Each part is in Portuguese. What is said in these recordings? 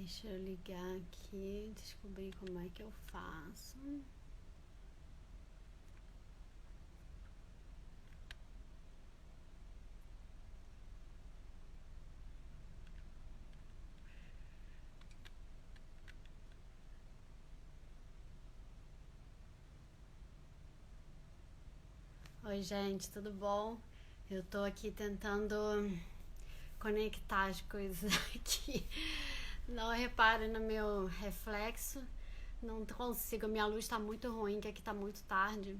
Deixa eu ligar aqui, descobrir como é que eu faço. Oi, gente, tudo bom? Eu tô aqui tentando conectar as coisas aqui. Não repare no meu reflexo. Não consigo, minha luz tá muito ruim, que aqui tá muito tarde.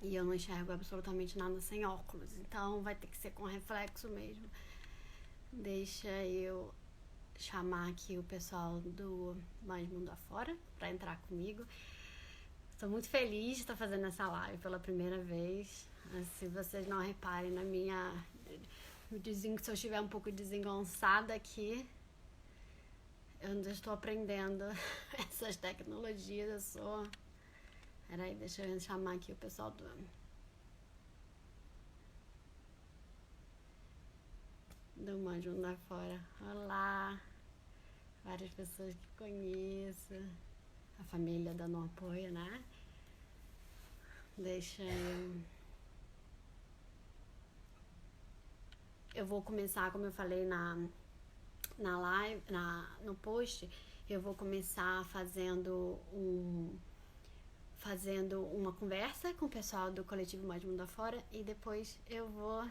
E eu não enxergo absolutamente nada sem óculos. Então vai ter que ser com reflexo mesmo. Deixa eu chamar aqui o pessoal do Mais Mundo Afora pra entrar comigo. Estou muito feliz de estar fazendo essa live pela primeira vez. Se vocês não reparem na minha... Se eu estiver um pouco desengonçada aqui, eu ainda estou aprendendo essas tecnologias. Eu sou... Peraí, deixa eu chamar aqui o pessoal do Mais Mundo Afora. Olá! Várias pessoas que conheço. A família dando um apoio, né? Deixa eu vou começar, como eu falei na live, no post, eu vou começar fazendo uma conversa com o pessoal do coletivo Mais Mundo Afora e depois eu vou...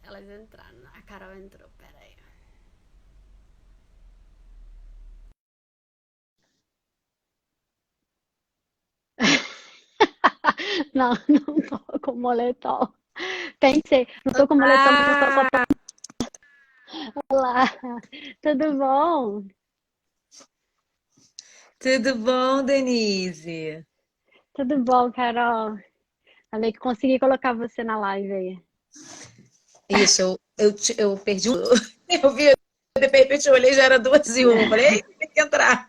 elas entraram, a Carol entrou, peraí. Não, não tô com moletom. Pensei, não tô com moletom, mas eu tô com a... Olá, tudo bom? Tudo bom, Denise? Tudo bom, Carol? Falei que consegui colocar você na live aí. Isso, eu perdi um. Eu vi, de repente eu olhei, já era 2:01. Falei, ei, tem que entrar.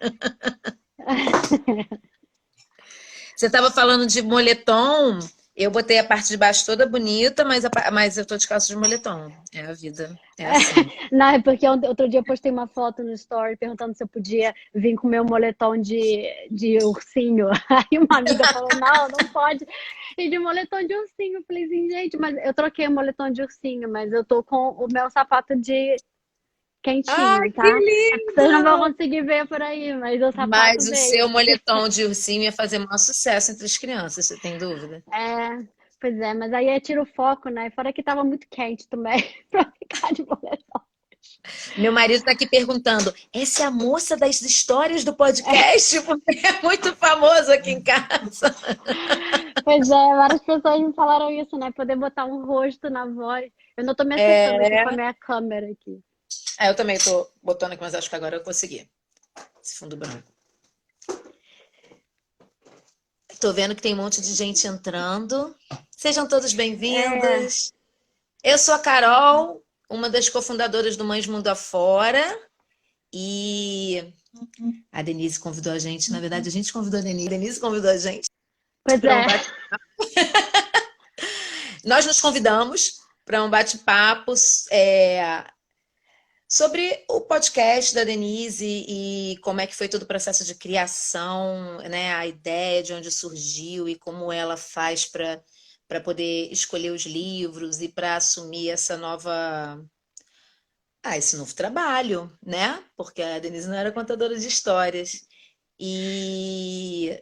Você estava falando de moletom. Eu botei a parte de baixo toda bonita, mas eu tô de calça de moletom. É a vida, é assim. Não, é porque outro dia eu postei uma foto no story perguntando se eu podia vir com meu moletom de ursinho. Aí uma amiga falou, não, não pode ir de moletom de ursinho. Eu falei assim, gente, mas eu troquei o moletom de ursinho, mas eu tô com o meu sapato de Ai, quentinho, que tá? Vocês não vão lindo! conseguir ver por aí, mas o sapato Mas o seu veio. moletom de ursinho ia fazer maior sucesso entre as crianças, você tem dúvida? É, pois é, mas aí tira o foco, né? Fora que tava muito quente também pra ficar de moletom. Meu marido está aqui perguntando: essa é a moça das histórias do podcast? Porque é muito famoso aqui em casa. Pois é, várias pessoas me falaram isso, né? Poder botar um rosto na voz. Eu não tô me acertando aqui com a É. minha câmera aqui. Eu também tô botando aqui, mas acho que agora eu consegui. Esse fundo branco. Tô vendo que tem um monte de gente entrando. Sejam todos É, bem-vindos. Eu sou a Carol, uma das cofundadoras do Mães Mundo Afora. E a Denise convidou a gente. Na verdade, a gente convidou a Denise. A Denise convidou a gente pois para um é. bate... Nós nos convidamos para um bate-papo sobre o podcast da Denise e como é que foi todo o processo de criação, né? A ideia de onde surgiu e como ela faz para poder escolher os livros e para assumir esse novo trabalho, né? Porque a Denise não era contadora de histórias. E,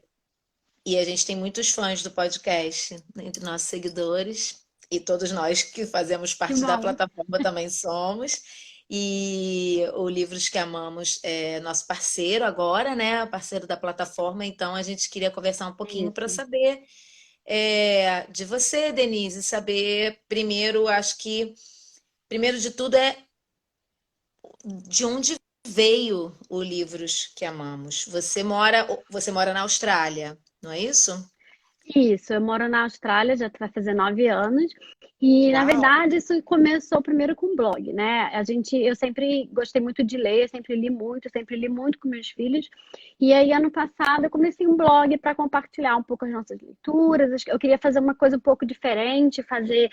e a gente tem muitos fãs do podcast entre nossos seguidores, e todos nós que fazemos Que parte da bom. plataforma também somos. E o Livros que Amamos é nosso parceiro agora, né? Parceiro da plataforma. Então a gente queria conversar um pouquinho para Isso. saber de você, Denise, saber primeiro, acho que primeiro de tudo é de onde veio o Livros que Amamos. Você mora na Austrália, não é isso? Isso, eu moro na Austrália, já vai fazer 9 anos. E, na Uau! verdade, isso começou primeiro com blog, né? Eu sempre gostei muito de ler, sempre li muito com meus filhos. E aí, ano passado, eu comecei um blog para compartilhar um pouco as nossas leituras. Eu queria fazer uma coisa um pouco diferente, fazer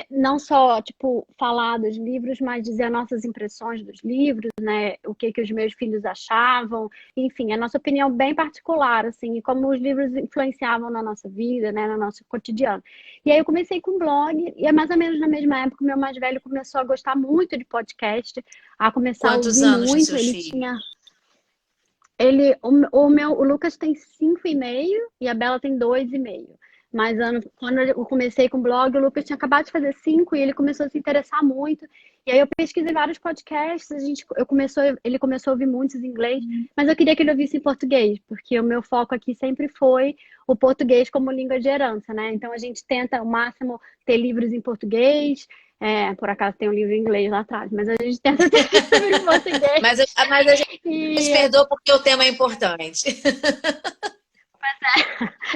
não só, tipo, falar dos livros, mas dizer nossas impressões dos livros, né? O que que os meus filhos achavam, enfim, a nossa opinião bem particular, assim, e como os livros influenciavam na nossa vida, né? No nosso cotidiano. E aí eu comecei com blog, e é mais ou menos na mesma época, o meu mais velho começou a gostar muito de podcast, a começar a Quantos ouvir anos de muito. seus Ele filhos? tinha. O Lucas tem 5,5 e a Bela tem 2,5. Mas quando eu comecei com o blog, o Lucas tinha acabado de fazer 5 e ele começou a se interessar muito. E aí eu pesquisei vários podcasts, ele começou a ouvir muitos em inglês, mas eu queria que ele ouvisse em português, porque o meu foco aqui sempre foi o português como língua de herança, né? Então a gente tenta ao máximo ter livros em português. Por acaso tem um livro em inglês lá atrás, mas a gente tenta ter livro em português. Mas a gente E perdoa porque o tema é importante.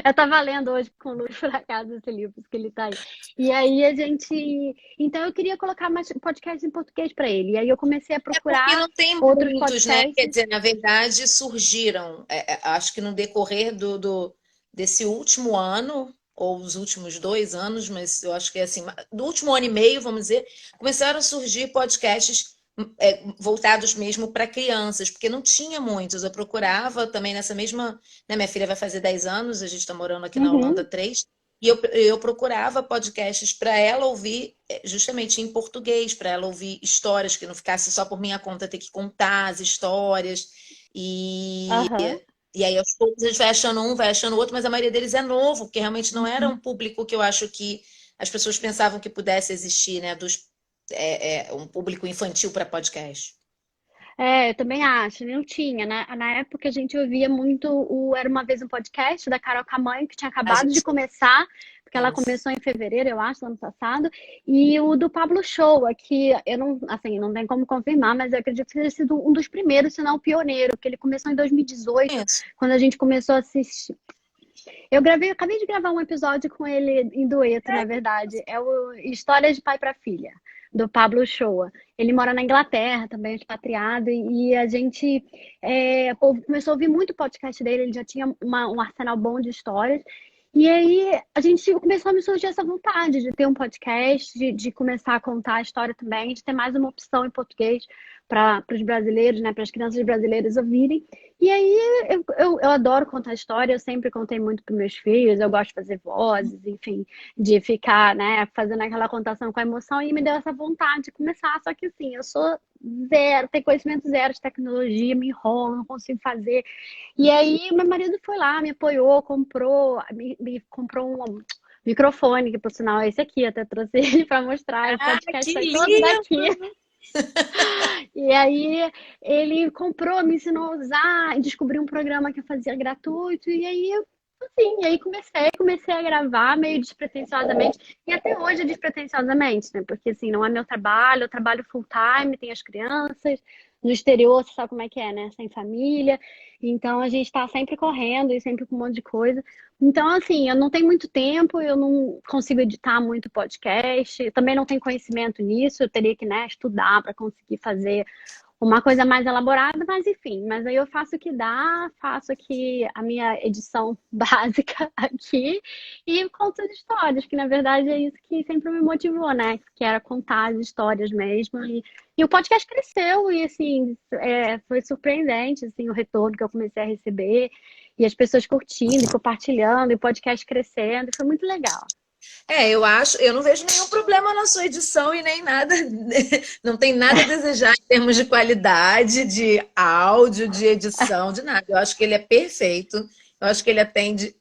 eu tava lendo hoje com o Luiz, por acaso, esse livro que ele tá aí. E aí a gente. Então eu queria colocar mais podcasts em português para ele. E aí eu comecei a É porque procurar não tem outros muitos, né? Quer podcasts. dizer, na verdade, surgiram, acho que no decorrer desse último ano, ou os últimos 2 anos, mas eu acho que é assim, do último ano e meio, vamos dizer, começaram a surgir podcasts voltados mesmo para crianças, porque não tinha muitos. Eu procurava também nessa mesma, né, minha filha vai fazer 10 anos, a gente está morando aqui na Holanda há Uhum, 3, e eu procurava podcasts para ela ouvir justamente em português, para ela ouvir histórias, que não ficasse só por minha conta ter que contar as histórias. E, aham. e aí, aos poucos, a gente vai achando um, vai achando outro, mas a maioria deles é novo, porque realmente não era um público que eu acho que as pessoas pensavam que pudesse existir, né? Um público infantil para podcast. Eu também acho, não tinha. Na época a gente ouvia muito o Era Uma Vez um Podcast da Carol Camanho, que tinha A acabado de gente começar, porque ela isso. começou em fevereiro, eu acho, do ano passado, e o do Pablo Show, que eu não, assim, não tem como confirmar, mas eu acredito que tenha sido um dos primeiros, se não o pioneiro, que ele começou em 2018, Isso. quando a gente começou a assistir. Acabei de gravar um episódio com ele em dueto, na verdade. É o História de Pai para Filha, do Pablo Shoa. Ele mora na Inglaterra, também é expatriado, e a gente começou a ouvir muito podcast dele, ele já tinha um arsenal bom de histórias. E aí a gente começou a me surgir essa vontade de ter um podcast, de começar a contar a história também, de ter mais uma opção em português para os brasileiros, né, para as crianças brasileiras ouvirem. E aí eu adoro contar história, eu sempre contei muito para meus filhos, eu gosto de fazer vozes, enfim, de ficar, né, fazendo aquela contação com a emoção, e me deu essa vontade de começar. Só que assim, eu sou zero, tenho conhecimento zero de tecnologia, me enrolo, não consigo fazer. E aí meu marido foi lá, me apoiou, me comprou um microfone, que por sinal é esse aqui, até trouxe ele para mostrar, o Ah, podcast que sai todo daqui. lindo! E aí ele comprou, me ensinou a usar, e descobri um programa que eu fazia gratuito, e aí assim, e aí comecei a gravar meio despretensiosamente, e até hoje despretensiosamente, né? Porque assim, não é meu trabalho, eu trabalho full time, tenho as crianças, no exterior, você sabe como é que é, né? Sem família. Então a gente tá sempre correndo e sempre com um monte de coisa. Então, assim, eu não tenho muito tempo, eu não consigo editar muito podcast, eu também não tenho conhecimento nisso, eu teria que, né, estudar para conseguir fazer uma coisa mais elaborada, mas enfim, mas aí eu faço o que dá, faço aqui a minha edição básica aqui e conto as histórias, que na verdade é isso que sempre me motivou, né? Que era contar as histórias mesmo. E o podcast cresceu e assim, foi surpreendente assim, o retorno que eu comecei a receber, e as pessoas curtindo, e compartilhando, e o podcast crescendo, e foi muito legal. Eu não vejo nenhum problema na sua edição e nem nada, não tem nada a desejar em termos de qualidade, de áudio, de edição, de nada. Eu acho que ele é perfeito, eu acho que ele atende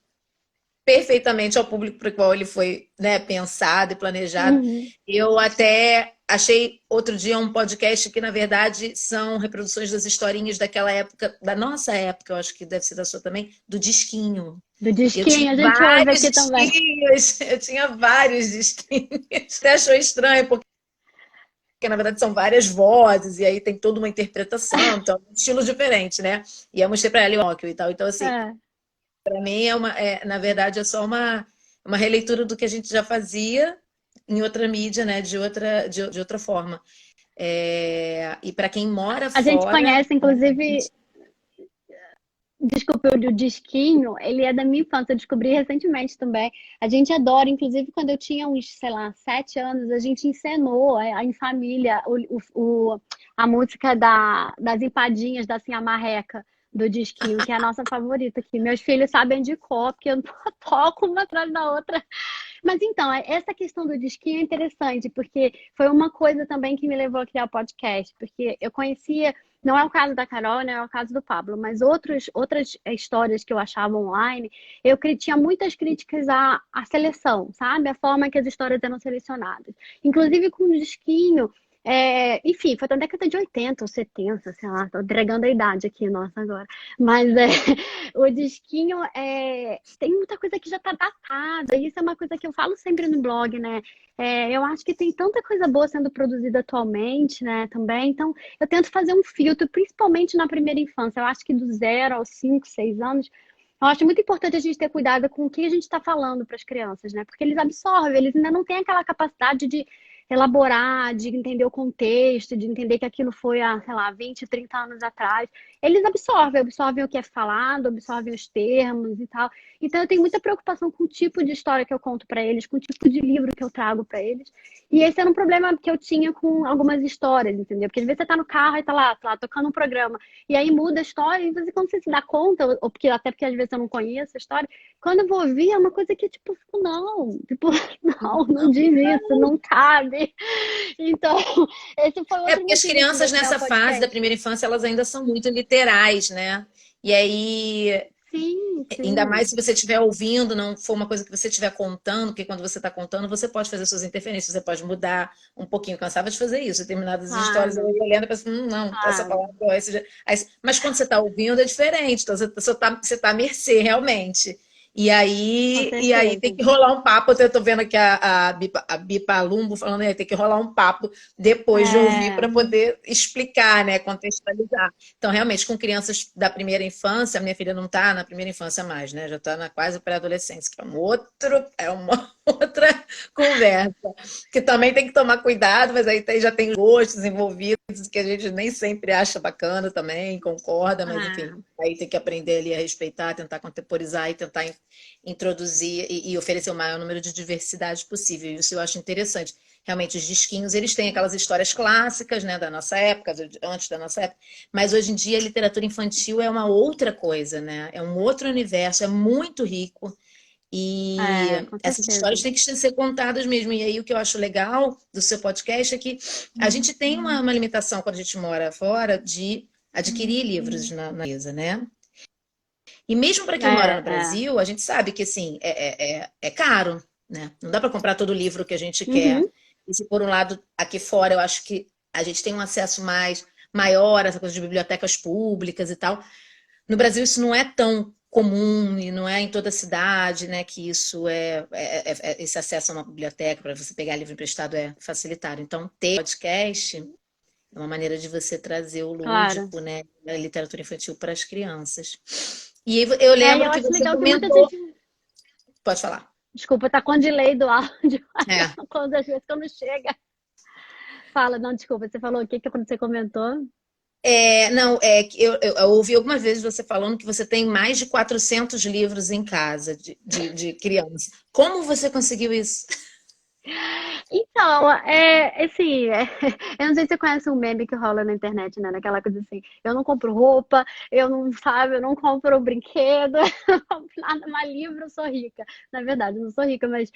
perfeitamente ao público para o qual ele foi, né, pensado e planejado. Uhum. Eu até achei outro dia um podcast que, na verdade, são reproduções das historinhas daquela época, da nossa época, eu acho que deve ser da sua também, do disquinho. Do Eu tinha disquinho, a gente ouve vários aqui também. disquinhos, eu tinha vários disquinhos. Você achou estranho, porque na verdade são várias vozes, e aí tem toda uma interpretação, então é um estilo diferente, né? E eu mostrei para ela o óculos e tal. Então, assim, É. para mim na verdade, é só uma releitura do que a gente já fazia, em outra mídia, né? De outra forma. E para quem mora A gente fora, conhece, inclusive, desculpa, o disquinho, ele é da minha infância, eu descobri recentemente também. A gente adora, inclusive quando eu tinha uns, sei lá, 7 anos, a gente encenou em família a música das empadinhas da Sim a Marreca, do disquinho, que é a nossa favorita aqui. Meus filhos sabem de cor, porque eu toco uma atrás da outra. Mas então, essa questão do disquinho é interessante, porque foi uma coisa também que me levou a criar o podcast, porque eu conhecia, não é o caso da Carol, não é o caso do Pablo, mas outras histórias que eu achava online, tinha muitas críticas à seleção, sabe? A forma que as histórias eram selecionadas. Inclusive com o disquinho, enfim, foi da década de 80 ou 70, sei lá, tô entregando a idade aqui, nossa, agora. Mas o disquinho tem muita coisa que já tá datada, e isso é uma coisa que eu falo sempre no blog, né? Eu acho que tem tanta coisa boa sendo produzida atualmente, né, também. Então, eu tento fazer um filtro, principalmente na primeira infância. Eu acho que do 0 aos 5, 6 anos, eu acho muito importante a gente ter cuidado com o que a gente está falando para as crianças, né? Porque eles absorvem, eles ainda não têm aquela capacidade de elaborar, de entender o contexto, de entender que aquilo foi há, sei lá, 20, 30 anos atrás. Eles absorvem o que é falado, absorvem os termos e tal. Então eu tenho muita preocupação com o tipo de história que eu conto para eles, com o tipo de livro que eu trago para eles. E esse era um problema que eu tinha com algumas histórias, entendeu? Porque às vezes você tá no carro e tá lá tocando um programa, e aí muda a história, e você, quando você se dá conta, ou porque até porque às vezes eu não conheço a história, quando eu vou ouvir é uma coisa que, tipo, não, tipo, não diz isso, não cabe. Então, esse foi outro porque as motivo assim, de eu crianças criar o nessa fase da podcast. primeira infância, elas ainda são muito literais, né? E aí, Sim, ainda mais sim. se você estiver ouvindo, não for uma coisa que você estiver contando, porque quando você está contando, você pode fazer suas interferências, você pode mudar um pouquinho. Eu cansava de fazer isso, determinadas histórias eu Claro, ia lendo e pensava, não, essa claro. palavra, mas quando você está ouvindo é diferente, então você tá à mercê, realmente. Com E aí tem certeza. que rolar um papo. Eu tô vendo aqui a Bipa Lumbo falando, tem que rolar um papo depois de ouvir para É, poder explicar, né, contextualizar. Então, realmente, com crianças da primeira infância, a minha filha não está na primeira infância mais, né? Já está na quase pré-adolescência, que é uma outra conversa. Que também tem que tomar cuidado, mas aí já tem gostos envolvidos que a gente nem sempre acha bacana também, concorda, mas enfim, é. aí tem que aprender ali a respeitar, tentar contemporizar e tentar introduzir e oferecer o maior número de diversidade possível. Isso eu acho interessante. Realmente, os disquinhos, eles têm aquelas histórias clássicas, né, da nossa época, antes da nossa época, mas hoje em dia a literatura infantil é uma outra coisa, né? É um outro universo, é muito rico e Com essas histórias certeza. têm que ser contadas mesmo. E aí o que eu acho legal do seu podcast é que a gente tem uma limitação quando a gente mora fora de adquirir livros na mesa, né? E mesmo para quem mora no É. Brasil, a gente sabe que assim é caro, né? Não dá para comprar todo o livro que a gente quer. Uhum. E se por um lado aqui fora eu acho que a gente tem um acesso maior a essa coisa de bibliotecas públicas e tal. No Brasil isso não é tão comum e não é em toda a cidade, né? Que isso esse acesso a uma biblioteca para você pegar livro emprestado é facilitado. Então ter podcast é uma maneira de você trazer o Claro. lúdico, né? A literatura infantil para as crianças. E eu E lembro eu que acho você legal que muitas comentou. vezes. Pode falar. Desculpa, tá com delay do áudio. É. Quando às vezes quando chega. Fala, não, desculpa, você falou o que você comentou? Não, que eu ouvi algumas vezes você falando que você tem mais de 400 livros em casa de criança. Como você conseguiu isso? Então, assim, eu não sei se você conhece um meme que rola na internet, né? Naquela coisa assim, eu não compro roupa, eu não, sabe, eu não compro brinquedo, eu não compro nada, mas livro eu sou rica. Na verdade, eu não sou rica, mas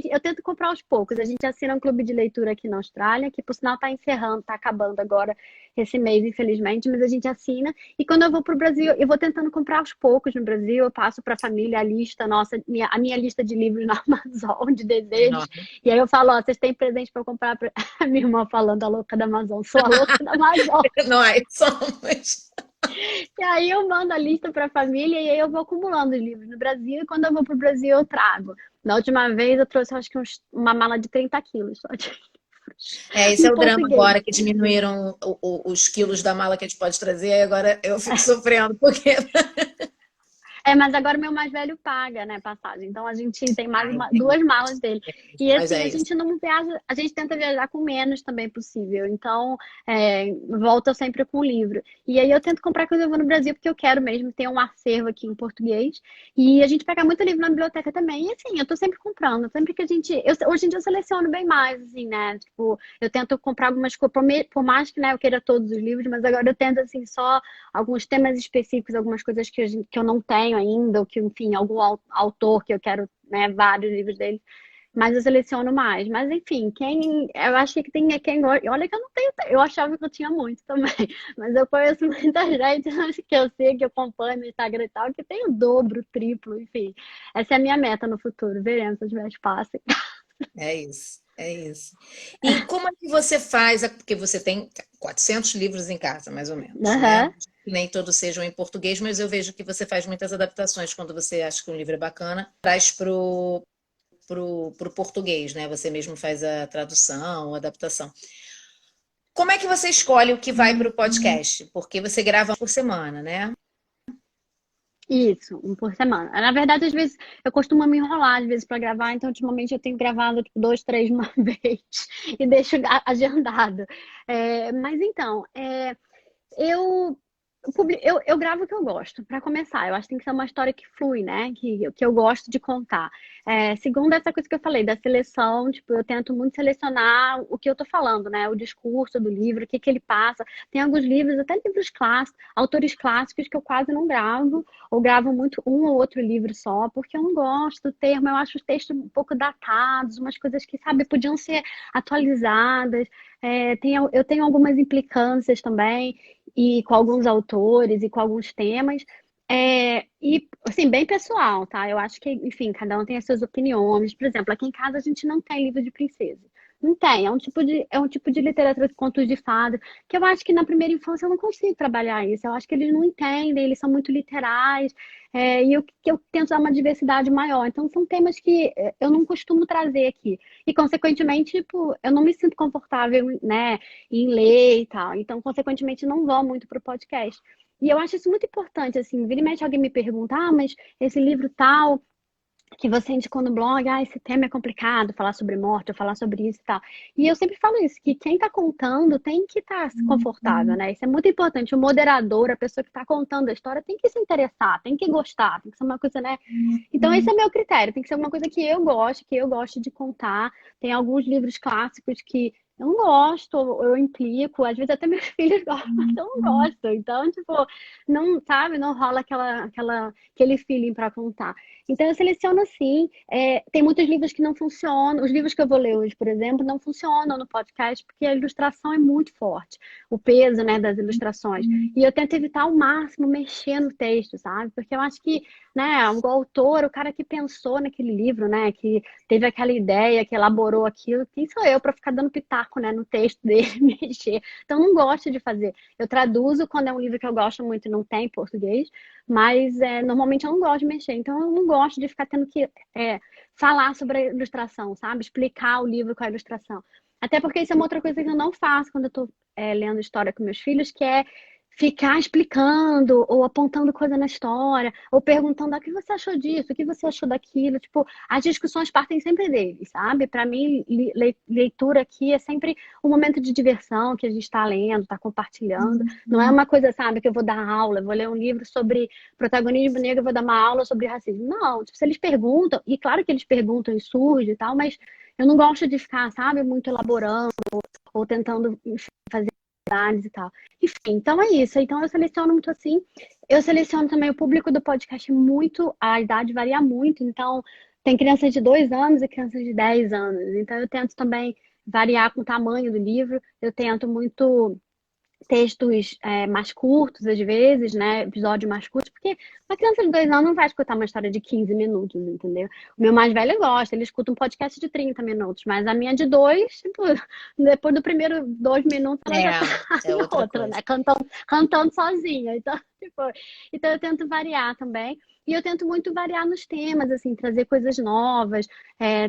eu tento comprar aos poucos. A gente assina um clube de leitura aqui na Austrália, que por sinal tá encerrando, tá acabando agora esse mês, infelizmente, mas a gente assina. E quando eu vou pro Brasil, eu vou tentando comprar aos poucos no Brasil, eu passo pra família a lista, nossa, a minha lista de livros na Amazon, de desejos. Enorme. E aí eu falo, ó, vocês têm presente para eu comprar pra... A minha irmã falando a louca da Amazon, sou a louca da Amazon. Nós somos. E aí eu mando a lista para a família e aí eu vou acumulando os livros no Brasil e quando eu vou pro Brasil eu trago. Na última vez eu trouxe, acho que uma mala de 30 quilos só de livros Esse é em o drama português. agora, que diminuíram os quilos da mala que a gente pode trazer, e agora eu fico sofrendo, porque Mas agora o meu mais velho paga, né, passagem. Então a gente tem mais Entendi. 2 malas dele. E Mas assim, é a isso. gente não viaja, a gente tenta viajar com menos também possível. Então, volta sempre com o livro. E aí eu tento comprar quando eu vou no Brasil, porque eu quero mesmo ter um acervo aqui em português. E a gente pega muito livro na biblioteca também. E assim, eu tô sempre comprando. Sempre que a gente. Hoje em dia eu seleciono bem mais, assim, né? Tipo, eu tento comprar algumas coisas, por mais que, né, eu queira todos os livros, mas agora eu tento, assim, só alguns temas específicos, algumas coisas que eu não tenho ainda, ou que, enfim, algum autor que eu quero, né, vários livros dele, mas eu seleciono mais. Mas, enfim, eu acho que tem quem gosta. Olha que eu não tenho, eu achava que eu tinha muito também, mas eu conheço muita gente que eu sei, que eu acompanho no Instagram e tal, que tem o dobro, o triplo, enfim. Essa é a minha meta no futuro, veremos se eu tiver espaço. É isso, é isso. E como é que você faz? Porque você tem 400 livros em casa, mais ou menos, né? Aham. Nem todos sejam em português, mas eu vejo que você faz muitas adaptações quando você acha que um livro é bacana, traz pro português, né? Você mesmo faz a tradução, a adaptação. Como é que você escolhe o que vai para o podcast? Porque você grava por semana, né? Isso, um por semana. Na verdade, às vezes eu costumo me enrolar às vezes para gravar, então ultimamente eu tenho gravado tipo 2, 3 de uma vez e deixo agendado. Mas então, eu, eu gravo o que eu gosto, para começar. Eu acho que tem que ser uma história que flui, né? Que eu gosto de contar. Segundo essa coisa que eu falei, da seleção, tipo, eu tento muito selecionar o que eu tô falando, né? O discurso do livro, o que que ele passa. Tem alguns livros, até livros clássicos, autores clássicos que eu quase não gravo, ou gravo muito um ou outro livro só, porque eu não gosto do termo, eu acho os textos um pouco datados, umas coisas que, sabe, podiam ser atualizadas. Eu tenho algumas implicâncias também e com alguns autores e com alguns temas. E, assim, bem pessoal, tá? Eu acho que, enfim, cada um tem as suas opiniões. Por exemplo, aqui em casa a gente não tem livro de princesa. Não tem. É um tipo de literatura de contos de fada que eu acho que na primeira infância eu não consigo trabalhar isso. Eu acho que eles não entendem, eles são muito literais. Que eu tento dar uma diversidade maior. Então, são temas que eu não costumo trazer aqui. E, consequentemente, tipo, eu não me sinto confortável, né, em ler e tal. Então, consequentemente, não vou muito pro podcast. E eu acho isso muito importante, assim, vira e mexe alguém me pergunta, mas esse livro tal que você indicou no blog, esse tema é complicado, falar sobre morte, ou falar sobre isso e tal. E eu sempre falo isso, que quem tá contando tem que estar confortável, né? Isso é muito importante. O moderador, a pessoa que tá contando a história, tem que se interessar, tem que gostar, tem que ser uma coisa, né? Então, esse é meu critério, tem que ser uma coisa que eu gosto de contar. Tem alguns livros clássicos que eu não gosto, ou eu implico, às vezes até meus filhos gostam, mas eu não gosto. Então, tipo, não, sabe, não rola aquele feeling para contar. Então, eu seleciono assim. Tem muitos livros que não funcionam. Os livros que eu vou ler hoje, por exemplo, não funcionam no podcast porque a ilustração é muito forte. O peso, né, das ilustrações. E eu tento evitar ao máximo mexer no texto, sabe? Porque eu acho que, né, o autor, o cara que pensou naquele livro, né, que teve aquela ideia, que elaborou aquilo, quem sou eu para ficar dando pitaco, né, no texto dele, mexer? Então, eu não gosto de fazer. Eu traduzo quando é um livro que eu gosto muito e não tem em português, mas normalmente eu não gosto de mexer. Então, eu não gosto de ficar tendo que falar sobre a ilustração, sabe? Explicar o livro com a ilustração. Até porque isso é uma outra coisa que eu não faço quando eu tô lendo história com meus filhos, que é ficar explicando ou apontando coisa na história, ou perguntando o que você achou disso, o que você achou daquilo. Tipo, as discussões partem sempre deles, sabe? Para mim, leitura aqui é sempre um momento de diversão que a gente está lendo, está compartilhando. Não é uma coisa, sabe, que eu vou dar aula, eu vou ler um livro sobre protagonismo negro, eu vou dar uma aula sobre racismo. Não, tipo, se eles perguntam, e claro que eles perguntam e surge e tal, mas eu não gosto de ficar, sabe, muito elaborando ou tentando fazer análise e tal. Enfim, então é isso. Então eu seleciono muito assim. Eu seleciono também o público do podcast muito, a idade varia muito. Então, tem crianças de 2 anos e crianças de 10 anos. Então, eu tento também variar com o tamanho do livro. Eu tento muito textos mais curtos, às vezes, né? Episódios mais curtos, porque uma criança de 2 anos não vai escutar uma história de 15 minutos, entendeu? O meu mais velho gosta, ele escuta um podcast de 30 minutos, mas a minha de 2, tipo, depois do primeiro 2 minutos, ela já tá É em outra outra, coisa. né? Cantando sozinha. Então, tipo, então eu tento variar também. E eu tento muito variar nos temas, assim, trazer coisas novas,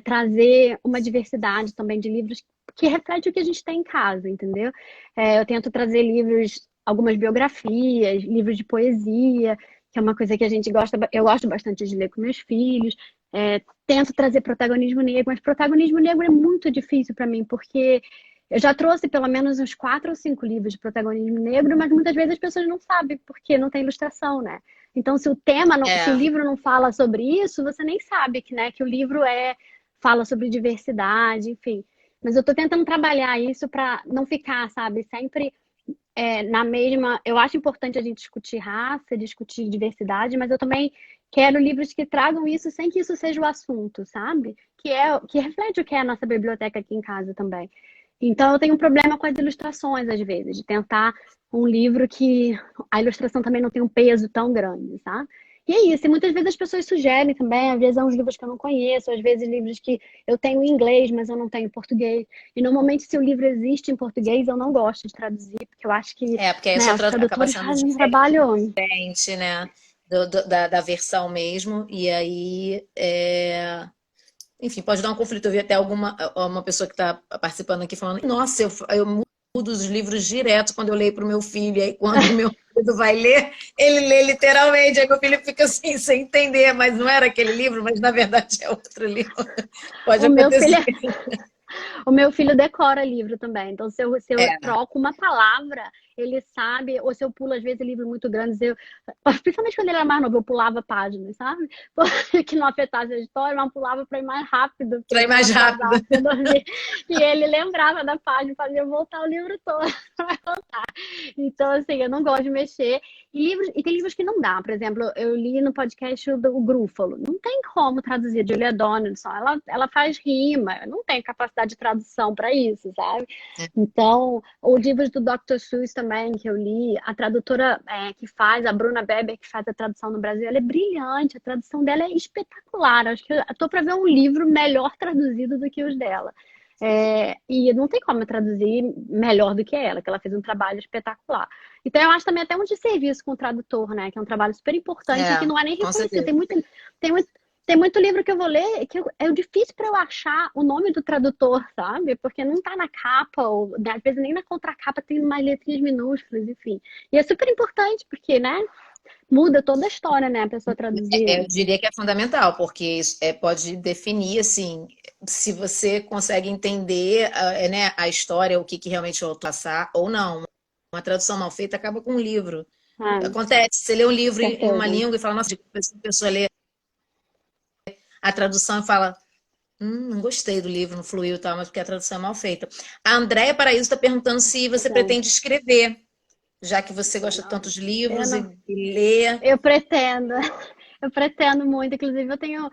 trazer uma diversidade também de livros que reflete o que a gente tem em casa, entendeu? Eu tento trazer livros, algumas biografias, livros de poesia, que é uma coisa que a gente gosta, eu gosto bastante de ler com meus filhos. Tento trazer protagonismo negro, mas protagonismo negro é muito difícil para mim, porque eu já trouxe pelo menos uns 4 ou 5 livros de protagonismo negro, mas muitas vezes as pessoas não sabem, porque não tem ilustração, né? Então, se o tema, se o livro não fala sobre isso, você nem sabe que o livro fala sobre diversidade, enfim. Mas eu tô tentando trabalhar isso para não ficar, sabe, sempre na mesma. Eu acho importante a gente discutir raça, discutir diversidade, mas eu também quero livros que tragam isso sem que isso seja o assunto, sabe? Que reflete o que é a nossa biblioteca aqui em casa também. Então, eu tenho um problema com as ilustrações, às vezes, de tentar um livro que a ilustração também não tem um peso tão grande, sabe? E é isso, e muitas vezes as pessoas sugerem também, às vezes são uns livros que eu não conheço, às vezes livros que eu tenho em inglês, mas eu não tenho em português. E normalmente, se o livro existe em português, eu não gosto de traduzir, porque eu acho que porque aí o seu os acaba tradutores sendo fazem um trabalho. diferente, né? Da versão mesmo. E aí, enfim, pode dar um conflito. Eu vi até uma pessoa que está participando aqui falando: nossa, eu mudo os livros direto quando eu leio para o meu filho. E aí, quando o meu filho vai ler, ele lê literalmente. Aí meu filho fica assim, sem entender. Mas não era aquele livro, mas na verdade é outro livro. Pode O meu acontecer. O meu filho decora livro também. Então, se eu troco uma palavra, ele sabe. Ou se eu pulo, às vezes, livros muito grandes. Principalmente quando ele era mais novo, eu pulava páginas, sabe? Que não afetasse a história, mas pulava para ir mais rápido. Para ir mais rápido. E ele lembrava da página, fazia eu voltar o livro todo. Então, assim, eu não gosto de mexer. E tem livros que não dá. Por exemplo, eu li no podcast do Grúfalo. Não tem como traduzir. Julia Donaldson, ela faz rima. Eu não tenho capacidade de tradução para isso, sabe? Então, os livros do Dr. Seuss também, que eu li, a tradutora a Bruna Weber, que faz a tradução no Brasil, ela é brilhante. A tradução dela é espetacular. Acho que eu tô para ver um livro melhor traduzido do que os dela. E não tem como eu traduzir melhor do que ela, que ela fez um trabalho espetacular. Então, eu acho também até um desserviço com o tradutor, né? Que é um trabalho super importante e que não é nem reconhecido. Tem muito livro que eu vou ler que é difícil para eu achar o nome do tradutor, sabe? Porque não tá na capa, ou às vezes nem na contracapa tem umas letrinhas minúsculas, enfim. E é super importante, porque, né? Muda toda a história, né? A pessoa traduzir. Eu diria que é fundamental, porque isso pode definir, assim, se você consegue entender a história, o que realmente o autor passar, ou não. Uma tradução mal feita acaba com um livro. Acontece, você lê um livro em uma língua e fala, nossa, a pessoa lê a tradução e fala, não gostei do livro, não fluiu e tal, mas porque a tradução é mal feita. A Andréia Paraíso está perguntando se você pretende escrever, já que você gosta tanto de livros e ler. Eu pretendo muito. Inclusive, eu tenho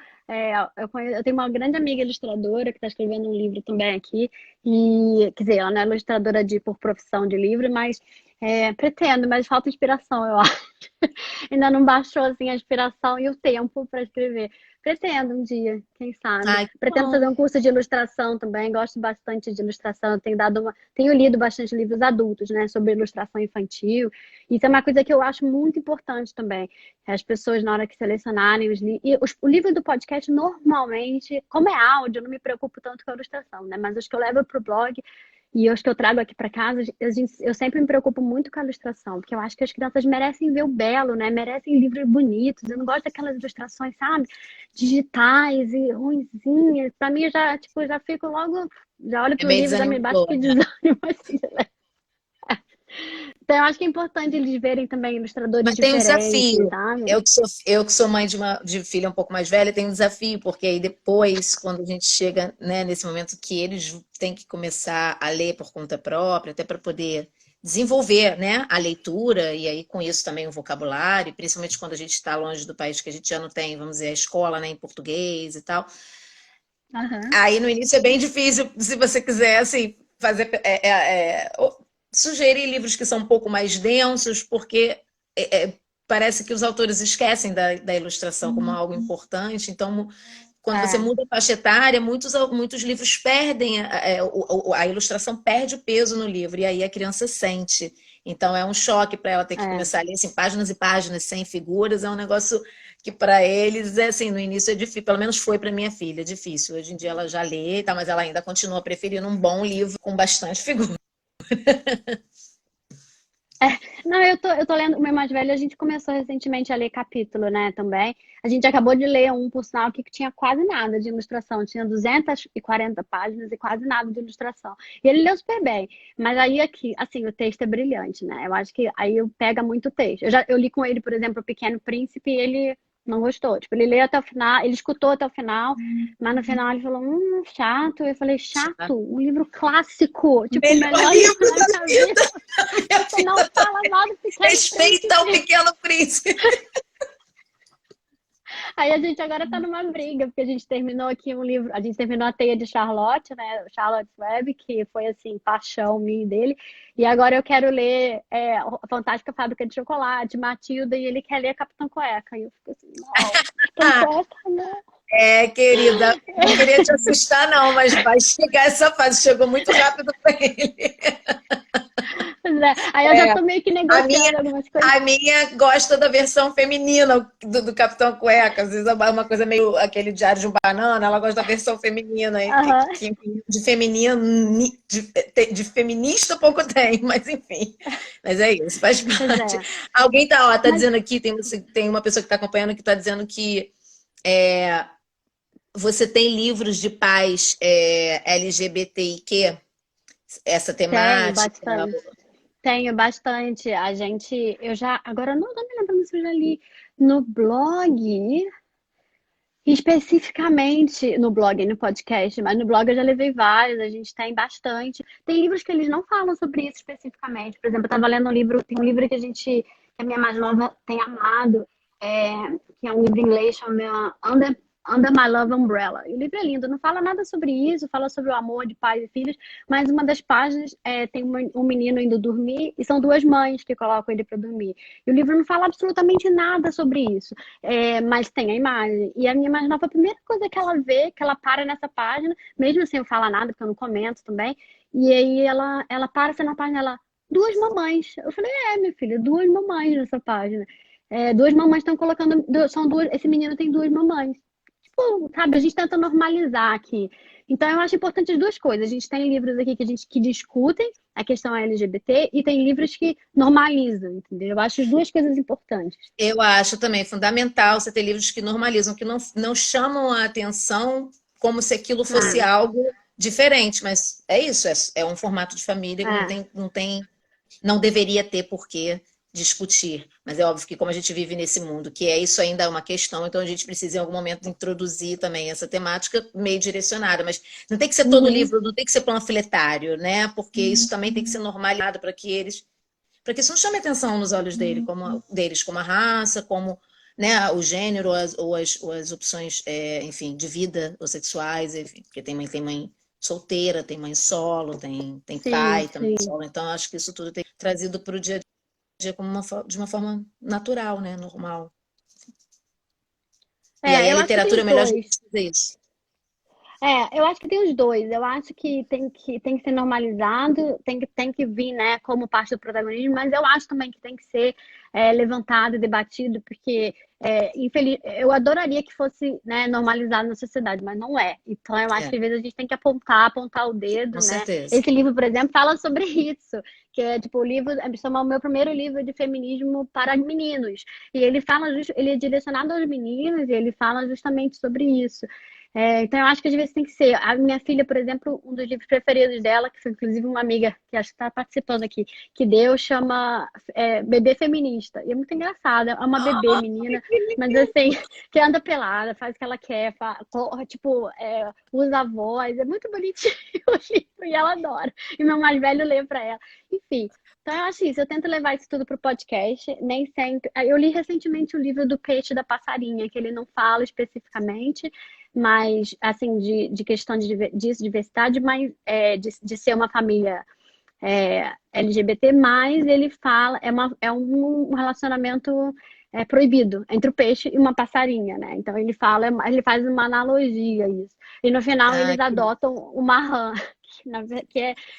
uma grande amiga ilustradora que está escrevendo um livro também aqui. E, quer dizer, ela não é ilustradora por profissão de livro, mas pretendo, mas falta inspiração, eu acho. Ainda não baixou assim, a inspiração e o tempo para escrever. Pretendo um dia, quem sabe. Pretendo fazer um curso de ilustração também. Gosto bastante de ilustração. Tenho lido bastante livros adultos, né, sobre ilustração infantil. Isso é uma coisa que eu acho muito importante também. As pessoas, na hora que selecionarem os livros. O livro do podcast, normalmente, como é áudio, eu não me preocupo tanto com a ilustração, né? Mas os que eu levo para o blog e os que eu trago aqui para casa, eu sempre me preocupo muito com a ilustração, porque eu acho que as crianças merecem ver o belo, né? Merecem livros bonitos. Eu não gosto daquelas ilustrações, sabe? Digitais e ruinzinhas. Para mim, já fico logo. Já olho para o livro e já me bate que desânimo assim, né? Então, eu acho que é importante eles verem também ilustradores diferentes. Mas tem um desafio. Sabe? Eu que sou mãe de filha um pouco mais velha, tem um desafio, porque aí depois, quando a gente chega, né, nesse momento que eles têm que começar a ler por conta própria, até para poder desenvolver, né, a leitura, e aí com isso também o vocabulário, principalmente quando a gente está longe do país, que a gente já não tem, vamos dizer, a escola, né, em português e tal. Aí no início é bem difícil, se você quiser, assim, fazer... sugerir livros que são um pouco mais densos, porque parece que os autores esquecem da ilustração como algo importante. Então, quando você muda a faixa etária, muitos livros perdem, a ilustração perde o peso no livro, e aí a criança sente. Então, é um choque para ela ter que começar a ler assim, páginas e páginas sem figuras. É um negócio que para eles, assim, no início é difícil. Pelo menos foi para minha filha, difícil. Hoje em dia ela já lê, tá, mas ela ainda continua preferindo um bom livro com bastante figuras. Não, eu tô lendo, o meu mais velho, a gente começou recentemente a ler capítulo, né, também. A gente acabou de ler um, por sinal, que tinha quase nada de ilustração. Tinha 240 páginas e quase nada de ilustração. E ele leu super bem. Mas aí aqui, assim, o texto é brilhante, né? Eu acho que aí eu pega muito o texto. Eu li com ele, por exemplo, O Pequeno Príncipe, e ele não gostou. Tipo, ele leu até o final, ele escutou até o final, mas no final ele falou, chato. Eu falei, chato? Um livro clássico, tipo, o Melhor melhor livro livro da da minha vida, vida. minha Você não filha. fala mal do Pequeno Respeita o Príncipe. Pequeno Príncipe. Aí a gente agora tá numa briga, porque a gente terminou aqui um livro, a gente terminou a Teia de Charlotte, né? Charlotte's Web, que foi assim, paixão minha e dele. E agora eu quero ler A Fantástica Fábrica de Chocolate, Matilda, e ele quer ler Capitão Cueca. E eu fico assim, não, Capitão Cueca, não. Querida, não queria te assustar, não, mas vai chegar essa fase. Chegou muito rápido para ele. Pois é. Aí eu já É, tô meio que a minha, negociando algumas coisas. a minha gosta da versão feminina do Capitão Cueca. Às vezes é uma coisa meio aquele Diário de um Banana, ela gosta da versão feminina, hein, Aham, de feminino, de feminista pouco tem, mas enfim. Mas é isso, faz pois parte. é. Alguém tá Mas dizendo aqui, tem uma pessoa que está acompanhando que está dizendo que é, você tem livros de pais LGBTIQ, essa tenho temática. bastante. Tenho bastante. Agora eu não tô me lembrando se eu já li no blog. Especificamente no blog e no podcast, mas no blog eu já levei vários, a gente tem bastante. Tem livros que eles não falam sobre isso especificamente. Por exemplo, eu estava lendo um livro, tem um livro que a minha mais nova tem amado, que é um livro em inglês chamado Under My Love Umbrella. E o livro é lindo, não fala nada sobre isso, fala sobre o amor de pais e filhos, mas uma das páginas tem um menino indo dormir e são duas mães que colocam ele para dormir. E o livro não fala absolutamente nada sobre isso. Mas tem a imagem. E a minha mais nova, a primeira coisa que ela vê, que ela para nessa página, mesmo sem eu falar nada, porque eu não comento também, e aí ela para assim, na página, ela, duas mamães. Eu falei, minha filha, duas mamães nessa página. Duas mamães estão colocando, são duas, esse menino tem duas mamães. Tipo, sabe, a gente tenta normalizar aqui. Então, eu acho importante as duas coisas. A gente tem livros aqui que discutem a questão LGBT e tem livros que normalizam, entendeu? Eu acho as duas coisas importantes. Eu acho também fundamental você ter livros que normalizam, que não chamam a atenção como se aquilo fosse Ah, algo diferente, mas é isso, é um formato de família que é. não deveria ter por que discutir. Mas é óbvio que como a gente vive nesse mundo, que isso ainda é uma questão, então a gente precisa em algum momento introduzir também essa temática meio direcionada, mas não tem que ser todo Uhum. livro, não tem que ser panfletário, né? Porque isso também tem que ser normalizado para que isso não chame atenção nos olhos deles, como a raça, como, né, o gênero, ou as opções, enfim, de vida, ou sexuais, enfim, porque tem mãe solteira, tem mãe solo, tem Sim, pai também sim. solo, então acho que isso tudo tem que ser trazido para o dia a dia como de uma forma natural, né, normal. E aí a Eu acho que tem literatura é os o melhor jeito dois. de fazer isso. Eu acho que tem os dois. Eu acho que tem que ser normalizado, tem que vir, né, como parte do protagonismo, mas eu acho também que tem que ser levantado e debatido, porque eu adoraria que fosse, né, normalizado na sociedade, mas não é. Então eu acho É, que às vezes a gente tem que apontar o dedo, com né? certeza. Esse livro, por exemplo, fala sobre isso, que é tipo o livro, chama o meu primeiro livro de feminismo para meninos. E ele é direcionado aos meninos e ele fala justamente sobre isso. Então, eu acho que às vezes tem que ser. A minha filha, por exemplo, um dos livros preferidos dela, que foi inclusive uma amiga que acho que está participando aqui, que deu, chama Bebê Feminista. E é muito engraçada. É uma bebê menina, mas assim, que anda pelada, faz o que ela quer, tipo, usa a voz. É muito bonitinho o livro e ela adora. E meu mais velho lê para ela. Enfim. Então, eu acho isso. Eu tento levar isso tudo para o podcast. Nem sempre. Eu li recentemente o livro do Peixe da Passarinha, que ele não fala especificamente, mas assim de questão disso, diversidade, mas de ser uma família LGBT, mas ele fala é um relacionamento proibido entre o peixe e uma passarinha, né? Então ele faz uma analogia a isso. E no final Ah, eles adotam uma rã,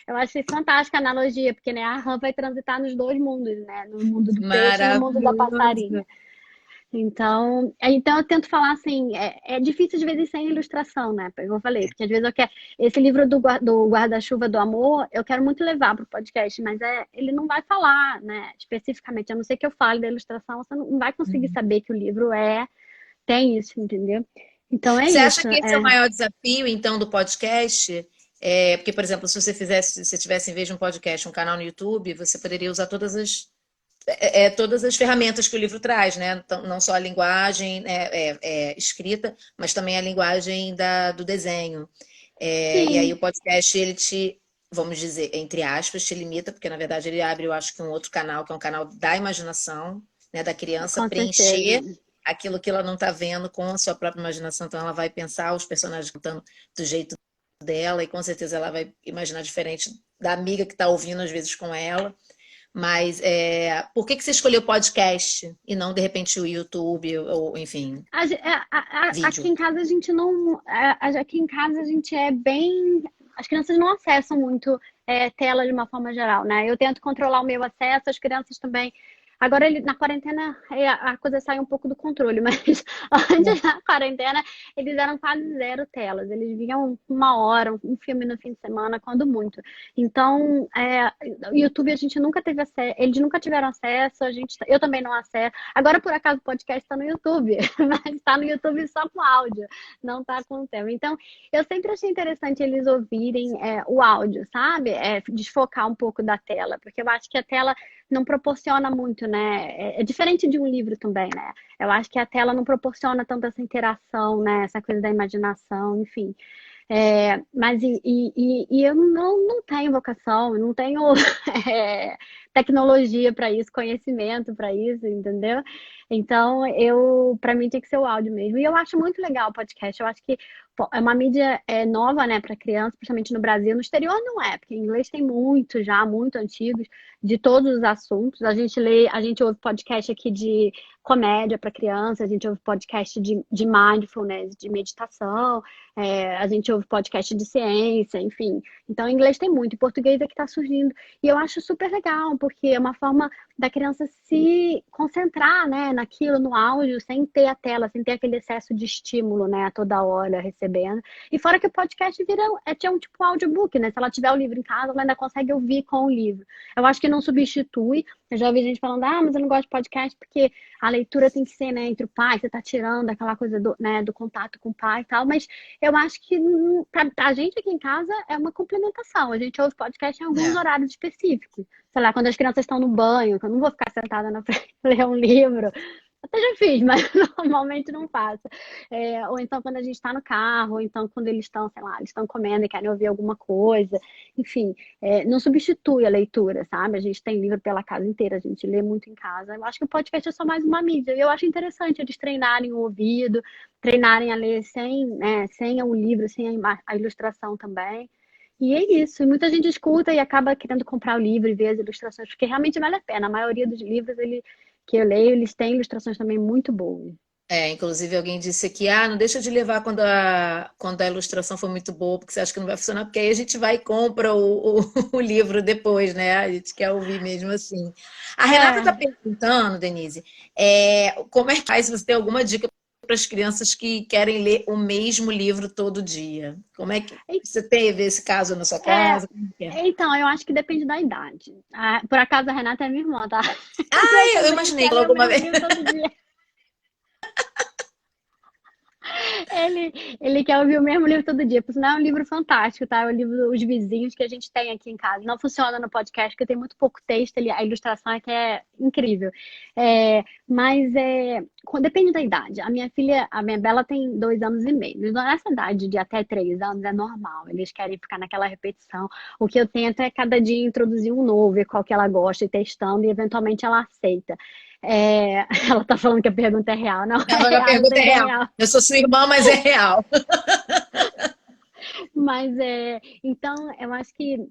eu achei fantástica a analogia, porque né, a rã vai transitar nos dois mundos, né? No mundo do peixe e no mundo da maravilhoso. passarinha. Então eu tento falar assim, é difícil de vezes sem ilustração, né? Eu falei, porque às vezes eu quero. Esse livro do Guarda-Chuva do Amor, eu quero muito levar para o podcast, mas ele não vai falar, né? Especificamente, a não ser que eu fale da ilustração, você não vai conseguir Uhum. saber que o livro tem isso, entendeu? Então é Você acha isso. que esse é o maior desafio, então, do podcast? Porque, por exemplo, se tivesse, em vez de um podcast, um canal no YouTube, você poderia usar todas as ferramentas que o livro traz, né? Então, não só a linguagem escrita, mas também a linguagem do desenho. E aí o Sim, podcast, vamos dizer, entre aspas, te limita, porque na verdade ele abre, eu acho que um outro canal, que é um canal da imaginação, né? Da criança com certeza. preencher aquilo que ela não está vendo com a sua própria imaginação. Então ela vai pensar os personagens cantando do jeito dela, e com certeza ela vai imaginar diferente da amiga que está ouvindo às vezes com ela. Mas por que você escolheu podcast e não, de repente, o YouTube ou, enfim, Aqui vídeo? em casa a gente não. Aqui em casa a gente é bem. As crianças não acessam muito tela de uma forma geral, né? Eu tento controlar o meu acesso, as crianças também. Agora, na quarentena, a coisa sai um pouco do controle, mas antes da quarentena, eles eram quase zero telas. Eles viam uma hora, um filme no fim de semana, quando muito. Então, o YouTube a gente nunca teve acesso, eles nunca tiveram acesso, eu também não acesso. Agora, por acaso, o podcast está no YouTube, mas está no YouTube só com áudio, não está com o tema. Então, eu sempre achei interessante eles ouvirem o áudio, sabe? Desfocar um pouco da tela, porque eu acho que a tela não proporciona muito, né? É diferente de um livro também, né? Eu acho que a tela não proporciona tanto essa interação, né? Essa coisa da imaginação, enfim. Mas eu não tenho vocação, eu não tenho tecnologia para isso, conhecimento para isso, entendeu? Então, para mim tem que ser o áudio mesmo. E eu acho muito legal o podcast. Eu acho que pô, é uma mídia nova, né, para criança, principalmente no Brasil. No exterior não é, porque em inglês tem muito já, muito antigos, de todos os assuntos. A gente ouve podcast aqui de comédia para criança, a gente ouve podcast de mindfulness, de meditação, a gente ouve podcast de ciência, enfim. Então, em inglês tem muito, em português é que está surgindo. E eu acho super legal, porque é uma forma da criança se concentrar, né, naquilo, no áudio, sem ter a tela, sem ter aquele excesso de estímulo, né, a toda hora recebendo. E fora que o podcast é um tipo audiobook, né? Se ela tiver o livro em casa, ela ainda consegue ouvir com o livro. Eu acho que não substitui. Eu já ouvi gente falando, mas eu não gosto de podcast porque a leitura tem que ser, né, entre o pai, você tá tirando aquela coisa do contato com o pai e tal, mas eu acho que pra gente aqui em casa é uma complementação. A gente ouve podcast em alguns É. horários específicos. Sei lá, quando as crianças estão no banho, que eu não vou ficar sentada na frente ler um livro. Até já fiz, mas normalmente não faço. Ou então quando a gente está no carro, ou então quando eles estão, sei lá, eles estão comendo e querem ouvir alguma coisa. Enfim, não substitui a leitura, sabe? A gente tem livro pela casa inteira, a gente lê muito em casa. Eu acho que o podcast é só mais uma mídia. E eu acho interessante eles treinarem o ouvido, treinarem a ler sem o livro, sem a ilustração também. E é isso. E muita gente escuta e acaba querendo comprar o livro e ver as ilustrações, porque realmente vale a pena. A maioria dos livros que eu leio, eles têm ilustrações também muito boas. Inclusive alguém disse aqui, não deixa de levar quando a ilustração for muito boa, porque você acha que não vai funcionar, porque aí a gente vai e compra o livro depois, né? A gente quer ouvir mesmo assim. A Renata está É, perguntando, Denise, como é que faz, se você tem alguma dica para as crianças que querem ler o mesmo livro todo dia? Como é que você teve esse caso na sua é, casa? Como é que é? então, eu acho que depende da idade. Por acaso, a Renata é minha irmã, tá? Com Eu certeza ele imaginei quer que ler o alguma mesmo vez. livro todo dia. Ele, ele quer ouvir o mesmo livro todo dia. Por sinal, é um livro fantástico, tá? É o livro Os Vizinhos que a gente tem aqui em casa. Não funciona no podcast, porque tem muito pouco texto, a ilustração é que é incrível. Mas depende da idade. A minha Bela tem 2 anos e meio. Então, nessa idade de até 3 anos é normal. Eles querem ficar naquela repetição. O que eu tento é cada dia introduzir um novo, ver qual que ela gosta, e testando, e eventualmente ela aceita. Ela tá falando que a pergunta é real. Não é A real, isso pergunta é aí é real. real. Eu sou sua irmã, mas é real. Mas então eu acho que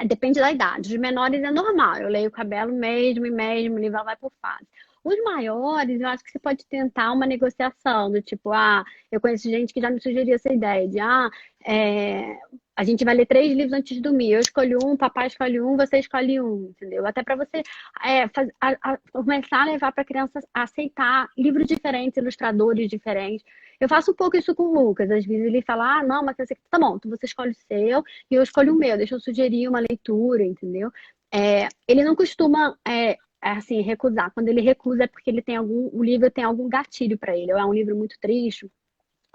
depende da idade. Os menores é normal. Eu leio o cabelo mesmo e mesmo, o livro ela vai por fase. Os maiores, eu acho que você pode tentar uma negociação do tipo, eu conheço gente que já me sugeriu essa ideia de, a gente vai ler 3 livros antes de dormir. Eu escolho um, o papai escolhe um, você escolhe um, entendeu? Até para você começar a levar para a criança a aceitar livros diferentes, ilustradores diferentes. Eu faço um pouco isso com o Lucas. Às vezes ele fala, ah, não, mas tá bom, então você escolhe o seu e eu escolho o meu. Deixa eu sugerir uma leitura, entendeu? Ele não costuma assim, recusar. Quando ele recusa é porque ele tem o livro tem algum gatilho para ele. Ou é um livro muito triste,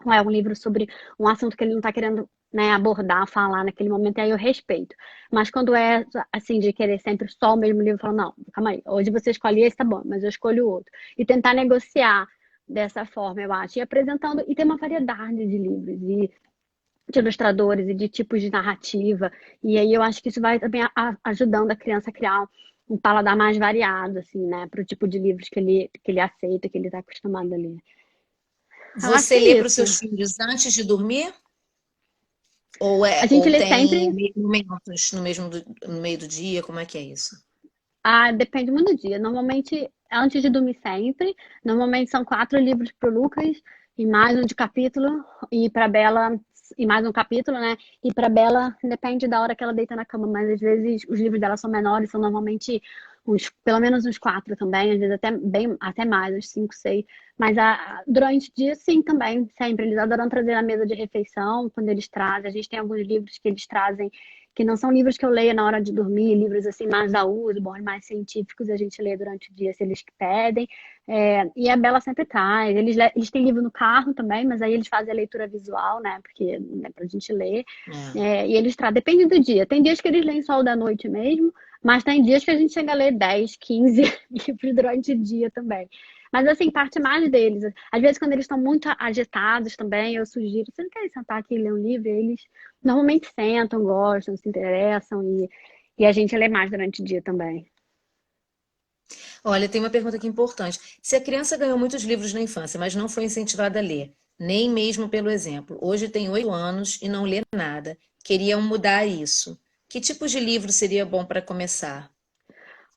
ou é um livro sobre um assunto que ele não está querendo, né, abordar, falar naquele momento, e aí eu respeito. Mas quando é assim, de querer sempre só o mesmo livro, eu falo, não, calma aí, hoje você escolhe esse, tá bom, mas eu escolho outro. E tentar negociar dessa forma, eu acho. E apresentando, e ter uma variedade de livros, e de ilustradores e de tipos de narrativa. E aí eu acho que isso vai também ajudando a criança a criar um paladar mais variado, assim, né? Para o tipo de livros que ele aceita, que ele está acostumado a ler. Eu acho que Você é lê para os isso. seus filhos antes de dormir? Ou, A gente ou lê tem sempre. momentos no meio do dia? Como é que é isso? Depende muito do dia. Normalmente, antes de dormir sempre. Normalmente são 4 livros pro Lucas e mais um de capítulo. E pra Bela, e mais um capítulo, né? E pra Bela, depende da hora que ela deita na cama. Mas às vezes os livros dela são menores, são normalmente pelo menos uns 4 também. Às vezes até mais, uns 5, 6. Mas durante o dia, sim, também, sempre. Eles adoram trazer na mesa de refeição, quando eles trazem. A gente tem alguns livros que eles trazem que não são livros que eu leia na hora de dormir, livros assim mais da USP, mais científicos, a gente lê durante o dia se eles pedem. E a Bela sempre traz. Eles têm livro no carro também, mas aí eles fazem a leitura visual, né? Porque é pra gente ler. E eles trazem, depende do dia. Tem dias que eles leem só o da noite mesmo, mas tem dias que a gente chega a ler 10, 15 livros durante o dia também. Mas assim, parte mais deles. Às vezes, quando eles estão muito agitados também, eu sugiro, você não quer sentar aqui e ler um livro? Eles normalmente sentam, gostam, se interessam e a gente lê mais durante o dia também. Olha, tem uma pergunta aqui importante. Se a criança ganhou muitos livros na infância, mas não foi incentivada a ler, nem mesmo pelo exemplo, hoje tem 8 anos e não lê nada, queriam mudar isso. Que tipo de livro seria bom para começar?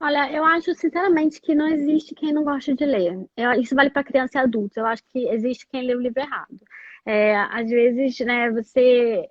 Olha, eu acho sinceramente que não existe quem não gosta de ler. Isso vale para criança e adulto. Eu acho que existe quem lê o livro errado. Às vezes, né, você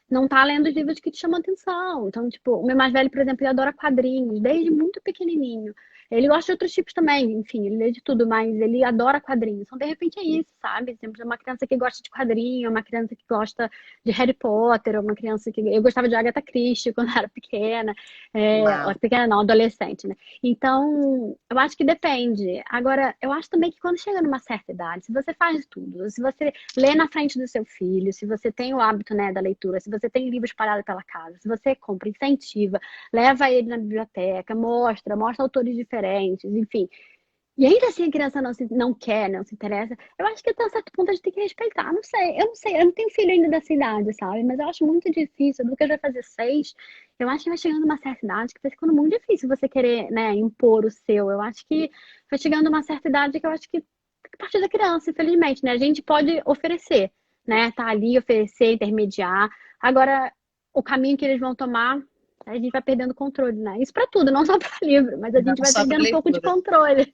não tá lendo os livros que te chamam atenção. Então, tipo, o meu mais velho, por exemplo, ele adora quadrinhos, desde muito pequenininho. Ele gosta de outros tipos também, enfim, ele lê de tudo, mas ele adora quadrinhos. Então, de repente, é isso, sabe? Sempre uma criança que gosta de quadrinho, uma criança que gosta de Harry Potter, uma criança que. Eu gostava de Agatha Christie quando era pequena. Uau. Pequena não, adolescente, né? Então, eu acho que depende. Agora, eu acho também que quando chega numa certa idade, se você faz tudo, se você lê na frente do seu filho, se você tem o hábito, né, da leitura, se você tem livros espalhados pela casa, se você compra, incentiva, leva ele na biblioteca, mostra autores diferentes, enfim. E ainda assim a criança não quer, não se interessa. Eu acho que até um certo ponto a gente tem que respeitar. Eu não sei, eu não tenho filho ainda dessa idade, sabe? Mas eu acho muito difícil. O Lucas vai fazer 6. Eu acho que vai chegando uma certa idade que vai ficando muito difícil você querer, né, impor o seu. Eu acho que vai chegando uma certa idade que eu acho que tem que partir da criança, infelizmente, né? A gente pode oferecer, né? Tá ali, oferecer, intermediar. Agora, o caminho que eles vão tomar, a gente vai perdendo controle, né? Isso pra tudo, não só pra livro, mas a gente Não vai só para perdendo um pouco de leitura. controle.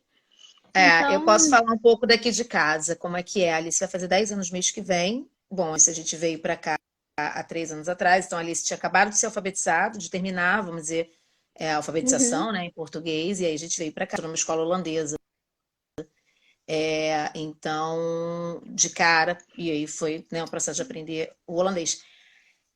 Eu Então, posso falar um pouco daqui de casa, como é que é. A Alice vai fazer 10 anos mês que vem. Bom, a gente veio para cá há 3 anos atrás, então a Alice tinha acabado de ser alfabetizado, de terminar, vamos dizer, a uhum. alfabetização, né, em português, e aí a gente veio para cá, numa escola holandesa. Então, de cara, e aí foi, né, o processo de aprender o holandês.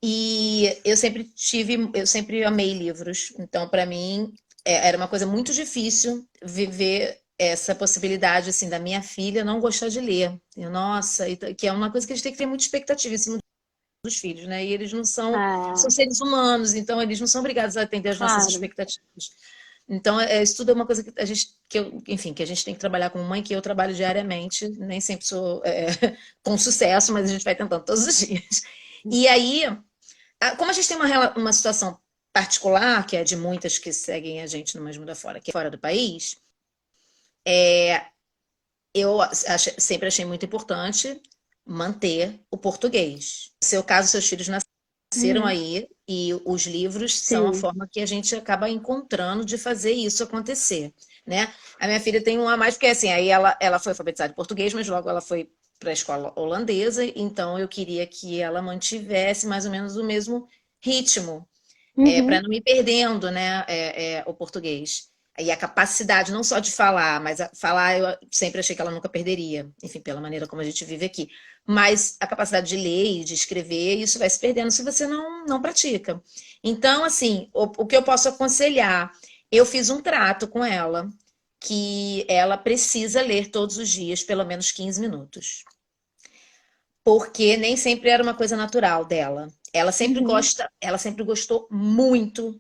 E eu sempre amei livros, então para mim era uma coisa muito difícil viver essa possibilidade assim da minha filha não gostar de ler. Nossa, que é uma coisa que a gente tem que ter muita expectativa em cima dos filhos, né? E eles não são É, seres humanos, então eles não são obrigados a atender às nossas claro, expectativas. Então, isso tudo é uma coisa enfim, que a gente tem que trabalhar como mãe, que eu trabalho diariamente, nem sempre sou com sucesso, mas a gente vai tentando todos os dias. E aí, como a gente tem uma situação particular, que é de muitas que seguem a gente no Mais Mundo Afora, que é fora do país, sempre achei muito importante manter o português. No seu caso, seus filhos nasceram uhum, aí e os livros são a sim. forma que a gente acaba encontrando de fazer isso acontecer, né? A minha filha tem um a mais, porque assim, aí ela foi alfabetizada em português, mas logo ela foi para a escola holandesa, então eu queria que ela mantivesse mais ou menos o mesmo ritmo, para Uhum. não ir perdendo, né, o português. E a capacidade não só de falar, mas falar eu sempre achei que ela nunca perderia, enfim, pela maneira como a gente vive aqui. Mas a capacidade de ler e de escrever, isso vai se perdendo se você não pratica. Então, assim, o que eu posso aconselhar? Eu fiz um trato com ela, que ela precisa ler todos os dias, pelo menos 15 minutos. Porque nem sempre era uma coisa natural dela. Uhum. Ela sempre gostou muito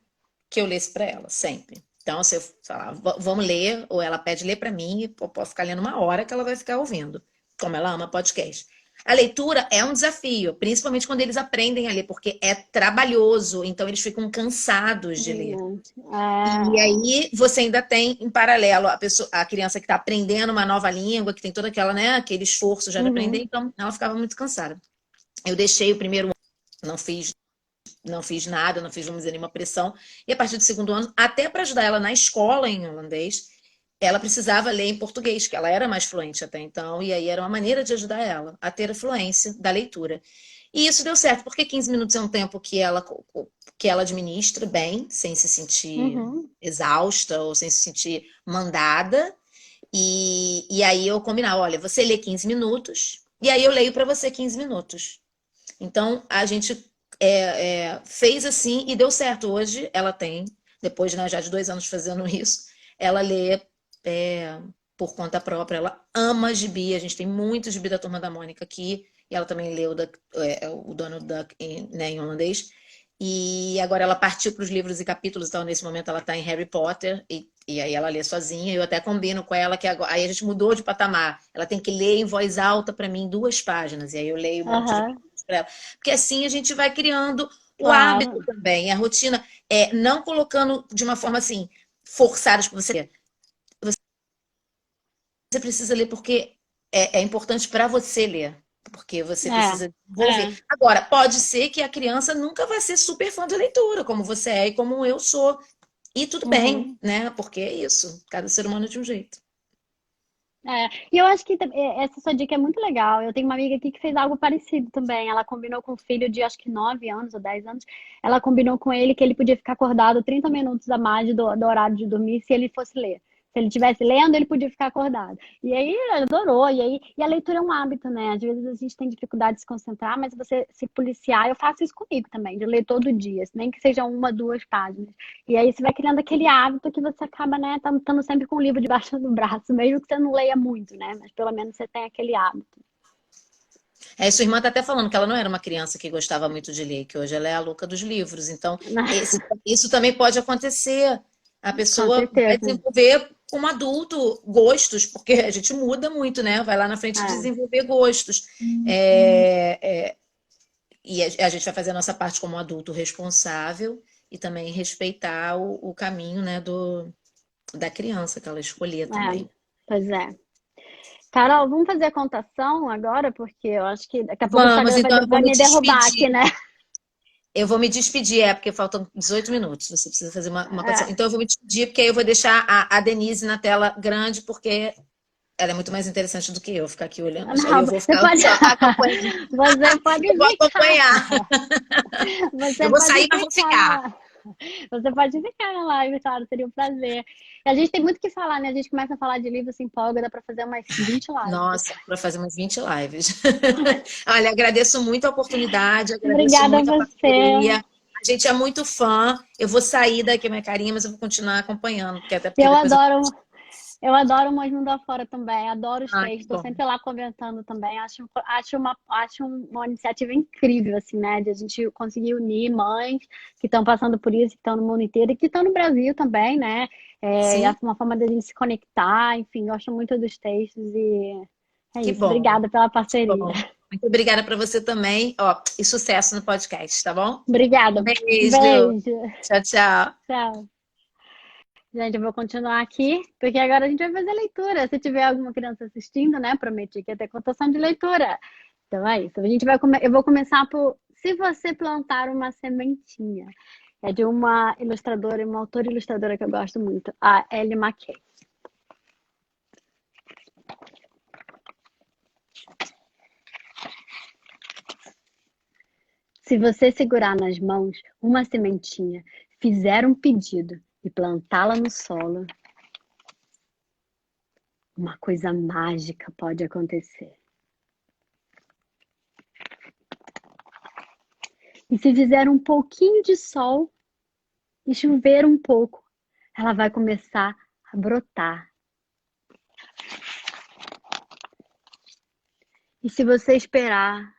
que eu lesse para ela, sempre. Então, se eu falar, vamos ler, ou ela pede ler para mim, eu posso ficar lendo uma hora que ela vai ficar ouvindo, como ela ama podcast. A leitura é um desafio, principalmente quando eles aprendem a ler, porque é trabalhoso, então eles ficam cansados de ler. E É. aí você ainda tem, em paralelo, a criança que está aprendendo uma nova língua, que tem toda aquela, né, aquele esforço já de aprender, Uhum. então ela ficava muito cansada. Eu deixei o primeiro ano, não fiz, não fiz nada, não fiz, vamos dizer, nenhuma pressão. E a partir do segundo ano, até para ajudar ela na escola em holandês, ela precisava ler em português, que ela era mais fluente até então, e aí era uma maneira de ajudar ela a ter a fluência da leitura. E isso deu certo, porque 15 minutos é um tempo que ela administra bem, sem se sentir Uhum. exausta ou sem se sentir mandada. E aí eu combinava, olha, você lê 15 minutos, e aí eu leio para você 15 minutos. Então a gente fez assim e deu certo. Hoje ela tem, depois, né, já de 2 anos fazendo isso, ela lê é, por conta própria. Ela ama gibi. A gente tem muito gibi da Turma da Mônica aqui. E ela também leu o Donald Duck né, em holandês. E agora ela partiu para os livros e capítulos, então nesse momento ela está em Harry Potter, e aí ela lê sozinha. Eu até combino com ela que agora, aí a gente mudou de patamar. Ela tem que ler em voz alta para mim 2 páginas, e aí eu leio um monte de Aham. capítulos para ela. Porque assim a gente vai criando o hábito Claro. também, a rotina, não colocando de uma forma assim, forçada, tipo, você precisa ler porque é importante para você ler. Porque você É. precisa desenvolver. É. Agora, pode ser que a criança nunca vai ser super fã de leitura, como você é e como eu sou. E tudo bem, Uhum. né? Porque é isso. Cada ser humano é de um jeito. É, e eu acho que essa sua dica é muito legal. Eu tenho uma amiga aqui que fez algo parecido também. Ela combinou com o filho de acho que 9 anos ou 10 anos. Ela combinou com ele que ele podia ficar acordado 30 minutos a mais do horário de dormir se ele fosse ler. Se ele estivesse lendo, ele podia ficar acordado. E aí ele adorou. E a leitura é um hábito, né? Às vezes a gente tem dificuldade de se concentrar, mas você se policiar, eu faço isso comigo também, de ler todo dia, nem que seja uma, 2 páginas. E aí você vai criando aquele hábito que você acaba, né, estando sempre com o livro debaixo do braço, mesmo que você não leia muito, né? Mas pelo menos você tem aquele hábito. Sua irmã tá até falando que ela não era uma criança que gostava muito de ler, que hoje ela é a louca dos livros. Então, isso também pode acontecer. A Com pessoa vai certeza. desenvolver como adulto gostos, porque a gente muda muito, né? Vai lá na frente É. desenvolver gostos. É, e a gente vai fazer a nossa parte como adulto responsável e também respeitar o caminho, né, da criança que ela escolher É. também. Pois é. Carol, vamos fazer a contação agora, porque eu acho que daqui a pouco o Vamos, Instagram vai, então eu vou vai me me derrubar aqui, despedir. né? Eu vou me despedir, porque faltam 18 minutos. Você precisa fazer uma condição. É. Então, eu vou me despedir, porque aí eu vou deixar a Denise na tela grande, porque ela é muito mais interessante do que eu ficar aqui olhando. Aí Não, eu vou você ficar pode, só acompanhando. você pode Eu vou ficar. acompanhar. Eu Você vou pode sair, mas vou ficar na ficar. live. Você pode ficar na live, claro, seria um prazer. E a gente tem muito o que falar, né? A gente começa a falar de livro, se empolga, dá pra fazer umas 20 lives. Nossa, para fazer umas 20 lives. Olha, agradeço muito a oportunidade, agradeço Obrigada a muito a você. parceria. A gente é muito fã. Eu vou sair daqui, minha carinha, mas eu vou continuar acompanhando, porque até porque Eu depois eu. adoro, eu adoro o Mães Mundo Afora também, adoro os Ah, que textos, estou bom. sempre lá comentando também. Acho uma iniciativa incrível, assim, né? De a gente conseguir unir mães que estão passando por isso, que estão no mundo inteiro e que estão no Brasil também, né? É Sim, uma forma da gente se conectar, enfim, gosto muito dos textos e é que isso. bom. Obrigada pela parceria. Bom, muito obrigada para você também. Ó, e sucesso no podcast, tá bom? Um Obrigada. beijo. Beijo. Tchau, tchau. Tchau. Gente, eu vou continuar aqui, porque agora a gente vai fazer leitura. Se tiver alguma criança assistindo, né? Prometi que ia ter contação de leitura. Então é isso. Eu vou começar por Se Você Plantar uma Sementinha. É de uma ilustradora, uma autora ilustradora que eu gosto muito, a Ellie McKay. Se você segurar nas mãos uma sementinha, fizer um pedido e plantá-la no solo, uma coisa mágica pode acontecer. E se fizer um pouquinho de sol e chover um pouco, ela vai começar a brotar. E se você esperar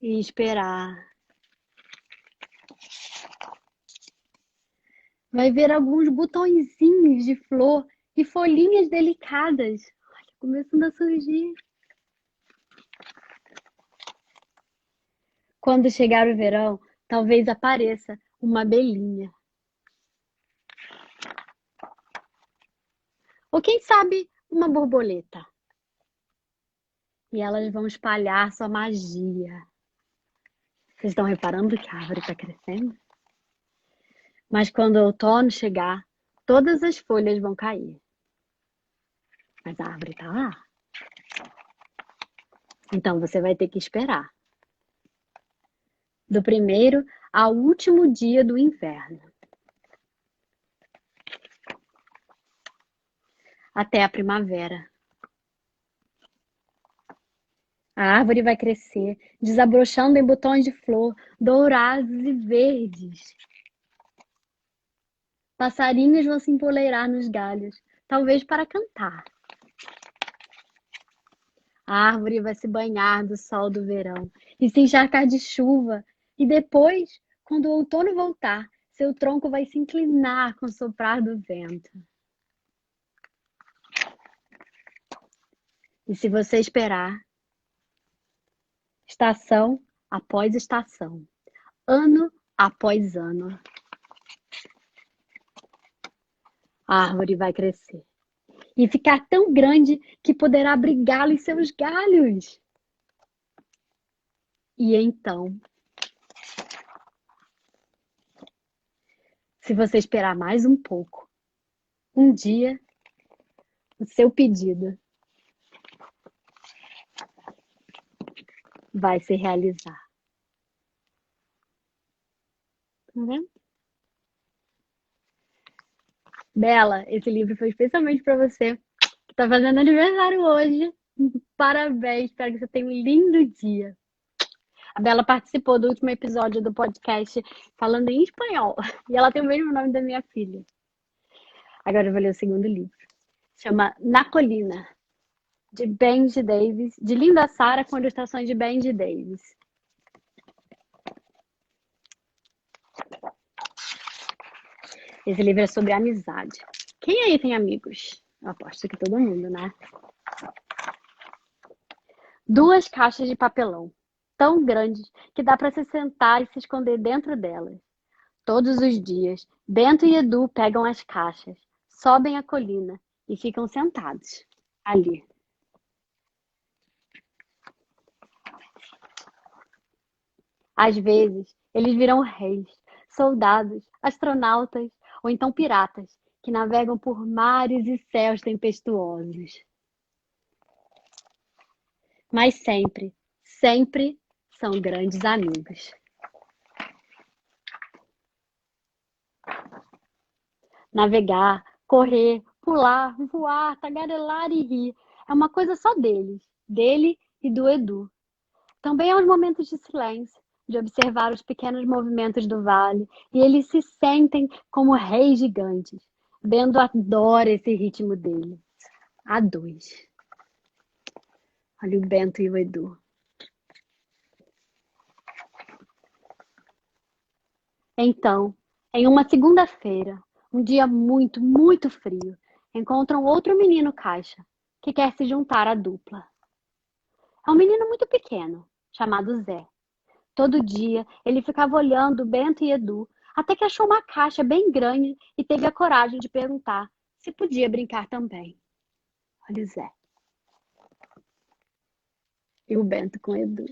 e esperar, vai ver alguns botõezinhos de flor e folhinhas delicadas, olha, começando a surgir. Quando chegar o verão, talvez apareça uma abelhinha. Ou quem sabe, uma borboleta. E elas vão espalhar sua magia. Vocês estão reparando que a árvore está crescendo? Mas quando o outono chegar, todas as folhas vão cair. Mas a árvore está lá. Então você vai ter que esperar. Do primeiro ao último dia do inverno. Até a primavera. A árvore vai crescer, desabrochando em botões de flor, dourados e verdes. Passarinhos vão se empoleirar nos galhos, talvez para cantar. A árvore vai se banhar do sol do verão e se encharcar de chuva. E depois, quando o outono voltar, seu tronco vai se inclinar com o soprar do vento. E se você esperar, estação após estação, ano após ano, a árvore vai crescer e ficar tão grande que poderá abrigá-lo em seus galhos. E então, se você esperar mais um pouco, um dia, o seu pedido vai se realizar. Tá vendo? Bela, esse livro foi especialmente para você que está fazendo aniversário hoje. Parabéns, espero que você tenha um lindo dia. A Bela participou do último episódio do podcast falando em espanhol. E ela tem o mesmo nome da minha filha. Agora eu vou ler o segundo livro. Chama Na Colina, de Benji Davis, de Linda Sara, com ilustrações de Benji Davis. Esse livro é sobre amizade. Quem aí tem amigos? Eu aposto que todo mundo, né? 2 caixas de papelão, tão grandes que dá para se sentar e se esconder dentro delas. Todos os dias, Bento e Edu pegam as caixas, sobem a colina e ficam sentados ali. Às vezes, eles viram reis, soldados, astronautas ou então piratas que navegam por mares e céus tempestuosos. Mas sempre, sempre são grandes amigos. Navegar, correr, pular, voar, tagarelar e rir é uma coisa só deles, dele e do Edu. Também há os momentos de silêncio, de observar os pequenos movimentos do vale, e eles se sentem como reis gigantes. Bento adora esse ritmo dele. A 2. Olha o Bento e o Edu. Então, em uma segunda-feira, um dia muito, muito frio, encontram outro menino caixa, que quer se juntar à dupla. É um menino muito pequeno, chamado Zé. Todo dia ele ficava olhando Bento e Edu, até que achou uma caixa bem grande e teve a coragem de perguntar se podia brincar também. Olha o Zé. E o Bento com o Edu.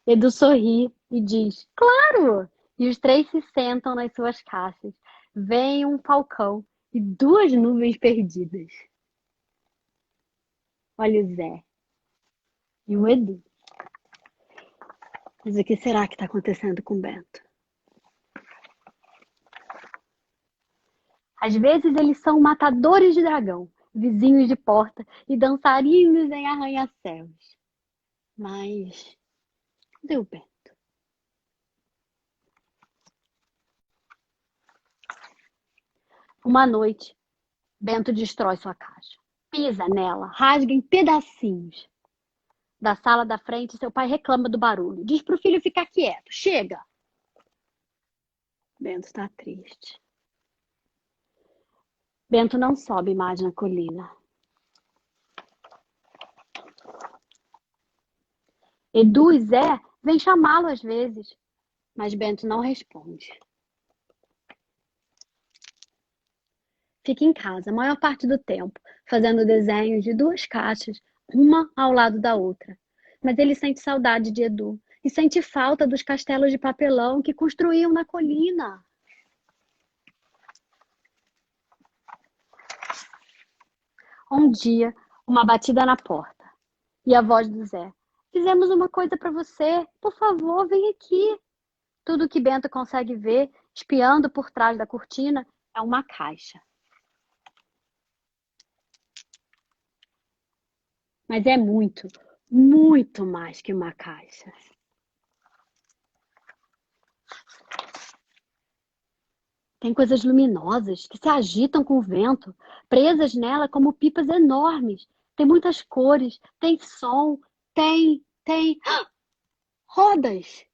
Edu sorri e diz, claro! E os 3 se sentam nas suas caixas. Vem um falcão e 2 nuvens perdidas. Olha o Zé. e o Edu. Mas o que será que está acontecendo com o Bento? Às vezes eles são matadores de dragão, vizinhos de porta e dançarinos em arranha-céus. Mas cadê o Bento? Uma noite, Bento destrói sua caixa. Pisa nela, rasga em pedacinhos. Da sala da frente, seu pai reclama do barulho. Diz pro filho ficar quieto. Chega! Bento está triste. Bento não sobe mais na colina. Edu e Zé vêm chamá-lo às vezes, mas Bento não responde. Fica em casa a maior parte do tempo, fazendo desenhos de duas caixas, uma ao lado da outra. Mas ele sente saudade de Edu e sente falta dos castelos de papelão que construíam na colina. Um dia, uma batida na porta e a voz do Zé. Fizemos uma coisa para você. Por favor, vem aqui. Tudo que Bento consegue ver, espiando por trás da cortina, é uma caixa. Mas é muito, muito mais que uma caixa. Tem coisas luminosas que se agitam com o vento, presas nela como pipas enormes. Tem muitas cores, tem som, tem rodas.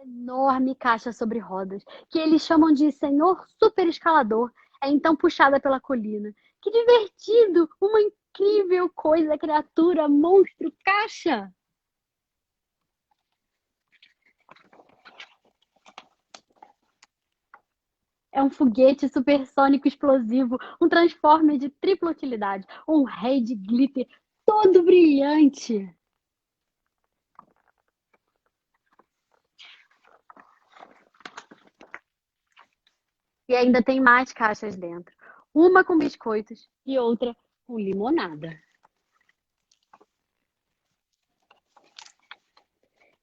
Enorme caixa sobre rodas, que eles chamam de Senhor Super Escalador, é então puxada pela colina. Que divertido! Uma incrível coisa, criatura, monstro, caixa! É um foguete supersônico explosivo, um transformer de tripla utilidade, um rei de glitter todo brilhante. E ainda tem mais caixas dentro. Uma com biscoitos e outra com limonada.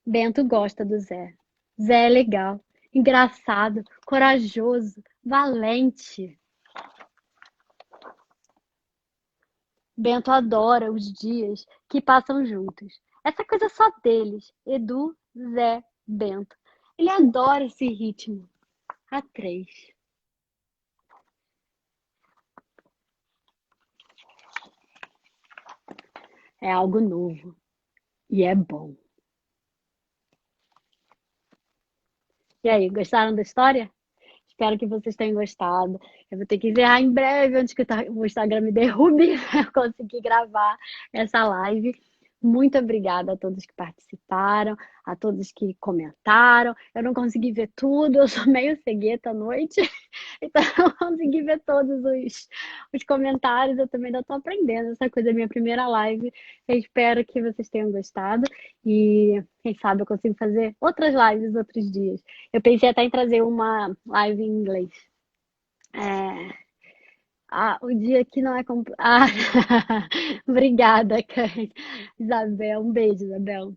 Bento gosta do Zé. Zé é legal, engraçado, corajoso, valente. Bento adora os dias que passam juntos. Essa coisa só deles. Edu, Zé, Bento. Ele adora esse ritmo. A três. É algo novo e é bom. E aí, gostaram da história? Espero que vocês tenham gostado. Eu vou ter que encerrar em breve, antes que o Instagram me derrube, para eu conseguir gravar essa live. Muito obrigada a todos que participaram, a todos que comentaram. Eu não consegui ver tudo, eu sou meio cegueta à noite, então eu não consegui ver todos os comentários. Eu também ainda estou aprendendo essa coisa, é minha primeira live. Eu espero que vocês tenham gostado e quem sabe eu consigo fazer outras lives outros dias. Eu pensei até em trazer uma live em inglês. O dia que não é... Obrigada, Isabel. Um beijo, Isabel.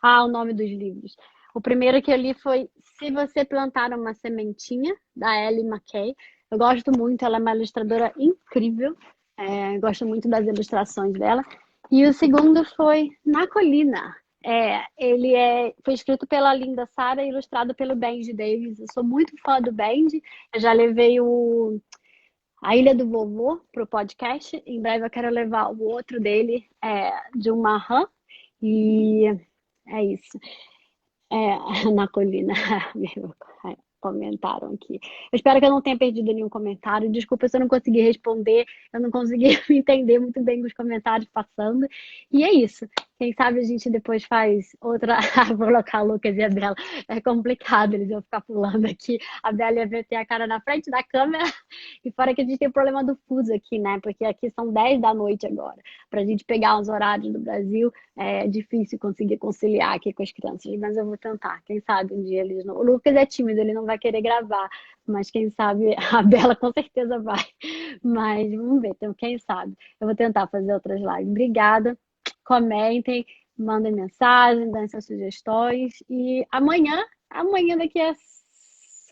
O nome dos livros. O primeiro que eu li foi Se Você Plantar Uma Sementinha, da Ellie McKay. Eu gosto muito, ela é uma ilustradora incrível. Gosto muito das ilustrações dela. E o segundo foi Na Colina. Foi escrito pela Linda Sara e ilustrado pelo Benji Davis. Eu sou muito fã do Benji. Eu já levei A Ilha do Vovô para o podcast. Em breve eu quero levar o outro dele, de uma rã. E é isso. Na colina. Comentaram aqui. Eu espero que eu não tenha perdido nenhum comentário. Desculpa se eu não consegui responder. Eu não consegui entender muito bem os comentários passando. E é isso. Quem sabe a gente depois faz outra. Vou colocar o Lucas e a Bela. É complicado, eles vão ficar pulando aqui. A Bela ia meter a cara na frente da câmera. E fora que a gente tem o problema do fuso aqui, né? Porque aqui são 10 da noite agora. Pra gente pegar os horários do Brasil, é difícil conseguir conciliar aqui com as crianças. Mas eu vou tentar. Quem sabe um dia eles não. O Lucas é tímido, ele não vai querer gravar. Mas quem sabe a Bela com certeza vai. Mas vamos ver, então quem sabe. Eu vou tentar fazer outras lives. Obrigada. Comentem, mandem mensagem, deem suas sugestões. E amanhã daqui a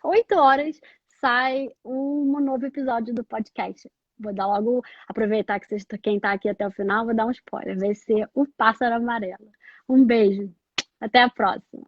8 horas, sai um novo episódio do podcast. Vou dar logo, aproveitar que quem está aqui até o final, vou dar um spoiler. Vai ser o Pássaro Amarelo. Um beijo. Até a próxima.